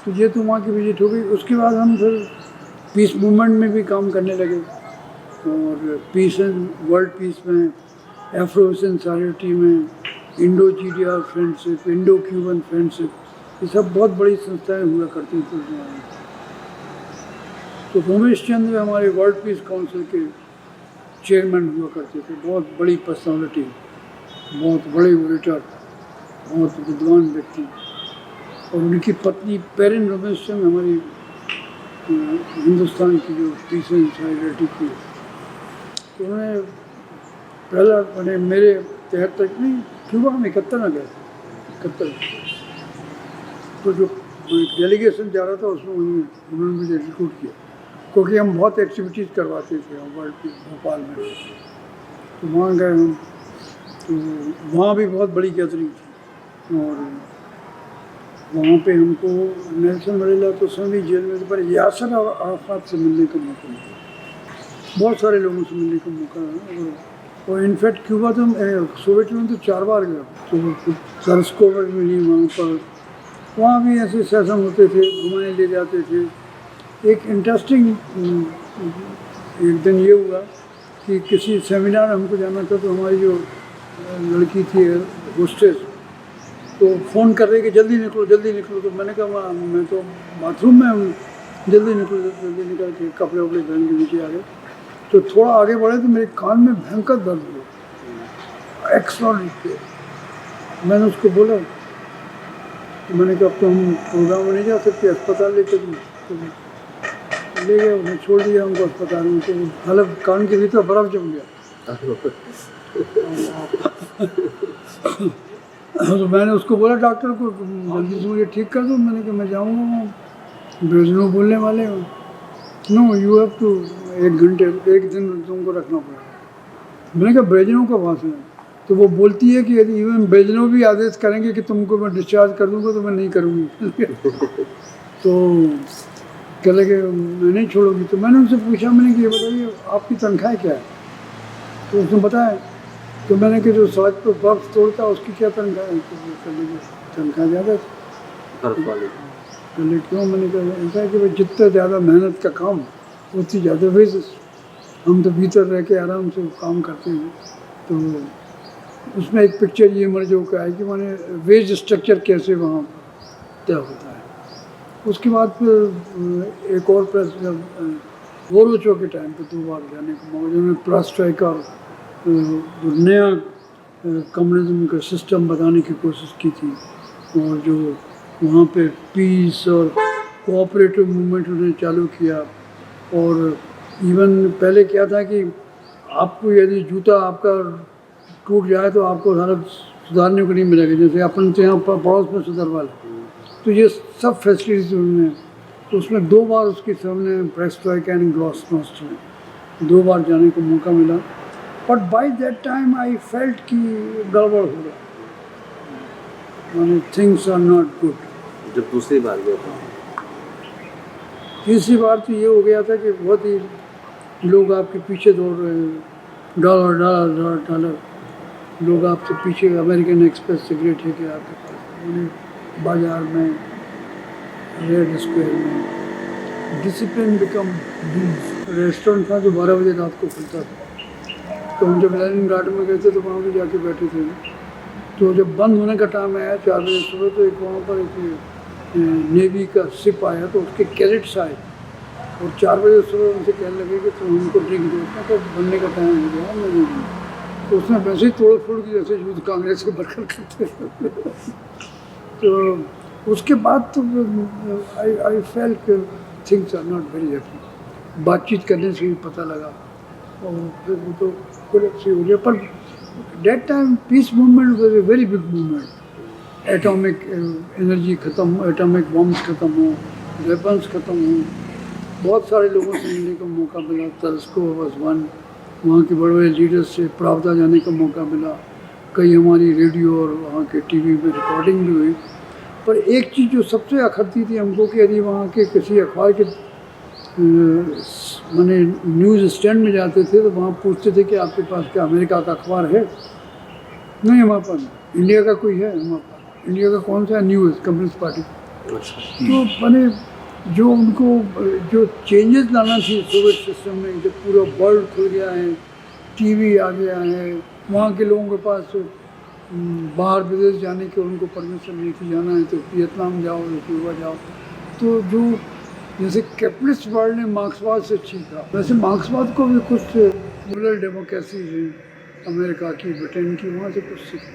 A: तो ये तो वहाँ की विजिट हो गई। उसके बाद हम फिर पीस मूवमेंट में भी काम करने लगे, और पीस एंड वर्ल्ड पीस में, एफ्रो एशियन सॉलिडरिटी में, Indo GDR friendship, Indo Cuban friendship, ये सब बहुत बड़ी संस्थाएं हुआ करती थी उस ज़माने में। तो रोमेश चंद्र हमारे वर्ल्ड पीस काउंसिल के चेयरमैन हुआ करते थे, बहुत बड़ी पर्सनालिटी, बहुत बड़े ओरेटर, बहुत विद्वान व्यक्ति। और उनकी पत्नी पेरिन रोमेश चंद्र हमारी हिंदुस्तान की जो पीस एंड सॉलिडरिटी की, तो उन्होंने पहला मैंने मेरे 73 नहीं, क्यूबा में 71 में गए थे, 71। तो जो डेलीगेशन जा रहा था उसमें उन्होंने मुझे रिक्रूट किया, क्योंकि हम बहुत एक्टिविटीज़ करवाते थे वर्ल्ड पीस भोपाल में। तो वहाँ गए हम, तो वहाँ भी बहुत बड़ी गैदरिंग थी। और वहाँ पे हमको नेल्सन मंडेला तो सभी जेल में थे, पर यासर अराफात से मिलने का मौका मिला, बहुत सारे लोगों से मिलने का मौका। और इनफैक्ट क्यूबा तो सोवियत यूनियन तो 4 बार गया। तो सरस्कोव मिली वहाँ पर, वहाँ भी ऐसे सेशन होते थे, घुमाने ले जाते थे। एक इंटरेस्टिंग एक दिन ये हुआ कि किसी सेमिनार हमको जाना था, तो हमारी जो लड़की थी होस्टेस, तो फ़ोन कर रहे कि जल्दी निकलो जल्दी निकलो। तो मैंने कहा मैं तो बाथरूम में हूँ, जल्दी निकलो। जल्दी निकल के कपड़े वपड़े पहन के नीचे आ गए। तो थोड़ा आगे बढ़े तो मेरे कान में भयंकर दर्द हुआ, एक्स्ट्राऑर्डिनरी। मैंने उसको बोला, तो मैंने कहा अब तो हम प्रोग्राम में नहीं जा सकते, अस्पताल लेकर तो ले गए, उन्हें छोड़ दिया हमको अस्पताल में। तो हालत कान के भीतर बर्फ़ जम गया। तो मैंने उसको बोला डॉक्टर को जल्दी से मुझे ठीक कर दो। मैंने कहा मैं जाऊँगा वहाँ, ब्रेजनो बोलने वाले हैं, नो यू हैव टू 1 घंटे 1 दिन तुमको रखना पड़ेगा। मैंने कहा ब्रेजनो का भाषण है? तो वो बोलती है कि यदि इवन ब्रेजनो भी आदेश करेंगे कि तुमको मैं डिस्चार्ज कर दूँगा तो मैं नहीं करूँगी। तो कह लगे मैं नहीं छोड़ूंगी। तो मैंने उनसे पूछा, मैंने कि ये बताइए आपकी तनख्वाह क्या है? तो उसने बताया। तो मैंने कि जो सड़क पर बर्फ तोड़ता उसकी क्या तनख्वाह है? तो तनख्वाह ज़्यादा पहले क्यों? मैंने कहा ऐसा है कि भाई जितना ज़्यादा मेहनत का काम उतनी ज़्यादा वेजेस। हम तो भीतर रह के आराम से काम करते हैं। तो उसमें एक पिक्चर ये इमर्ज होकर है कि माने वेज स्ट्रक्चर कैसे वहाँ तय होता है। उसके बाद फिर एक और प्रेस गोरोचो के टाइम पे 2 बार जाने का मौका, उन्होंने प्लास्ट्राइक और नया कम्युनिज्म का सिस्टम बताने की कोशिश की थी। और जो वहाँ पे पीस और कोऑपरेटिव मूवमेंट उन्होंने चालू किया। और इवन पहले क्या था कि आपको यदि जूता आपका टूट जाए तो आपको सारा सुधारने को नहीं मिलेगा, जैसे अपन तो यहाँ पड़ोस में सुधरवा लें, तो ये सब फैसिलिटीज उन्होंने, तो उसमें 2 बार उसकी सामने ब्रेस्टवाइक एंड ग्लासनोस्ट में 2 बार जाने को मौका मिला। But by that time I felt कि गड़बड़ हो गया, माने थिंग्स आर नॉट गुड।
D: जब दूसरी बार गया था,
A: तीसरी बार तो ये हो गया था कि बहुत ही लोग आपके पीछे दौड़ रहे हैं, डॉलर डॉलर डॉलर डॉलर, लोग आपसे पीछे, अमेरिकन एक्सप्रेस सिगरेट है कि आपके पास, उन्हें बाजार में, रेड स्क्वायर में, डिसिप्लिन बिकम रूल्स। रेस्टोरेंट था जो 12 बजे रात को खुलता था, तो हम जब लेनिनग्राड में गए थे तो वहाँ भी जाके बैठे थे। तो जब बंद होने का टाइम आया 4 बजे सुबह, तो एक वहाँ पर एक नेवी का शिप आया, तो उसके कैडेट्स आए और 4 बजे सुबह उनसे कहने लगे कि तुम हमको ड्रिंक दो। उसने कहा बनने का टाइम हो गया, मैं नहीं दूँ। तो उसने वैसे ही तोड़ फोड़ की जैसे यूथ कांग्रेस के वर्कर करते थे। तो उसके बाद तो I felt things are not very happy. बातचीत करने से ही पता लगा, और फिर वो तो कोलेप्स हो गया। पर that time peace movement was a very big movement. Atomic energy ख़त्म, एटॉमिक बॉम्ब्स ख़त्म हो, वेपन्स ख़त्म हो, बहुत सारे लोगों से मिलने का मौका मिला। तर्स्को वाज वन, वहाँ के बड़े बड़े लीडर्स से प्रावदा जाने का मौका मिला। कई हमारी रेडियो और वहाँ के टीवी में रिकॉर्डिंग भी हुई। पर एक चीज़ जो सबसे अखरती थी हमको कि यदि वहाँ के किसी अखबार के माने न्यूज़ स्टैंड में जाते थे तो वहाँ पूछते थे कि आपके पास क्या अमेरिका का अखबार है? नहीं, हमारे पास नहीं। इंडिया का कोई है? हमारे पास। इंडिया का कौन सा है? News communist party. तो माने जो उनको जो चेंजेस लाना थी सोवियत सिस्टम में, जब पूरा वर्ल्ड खुल गया है, टीवी आ गया है, वहाँ के लोगों के पास बाहर विदेश जाने की उनको परमिशन नहीं थी, जाना है तो वियतनाम जाओ या क्यूबा जाओ। तो जो जैसे कैपिटलिस्ट वर्ल्ड ने मार्क्सवाद से सीखा, वैसे मार्क्सवाद को भी कुछ रूरल डेमोक्रेसी है अमेरिका की, ब्रिटेन की, वहाँ से कुछ सीखा।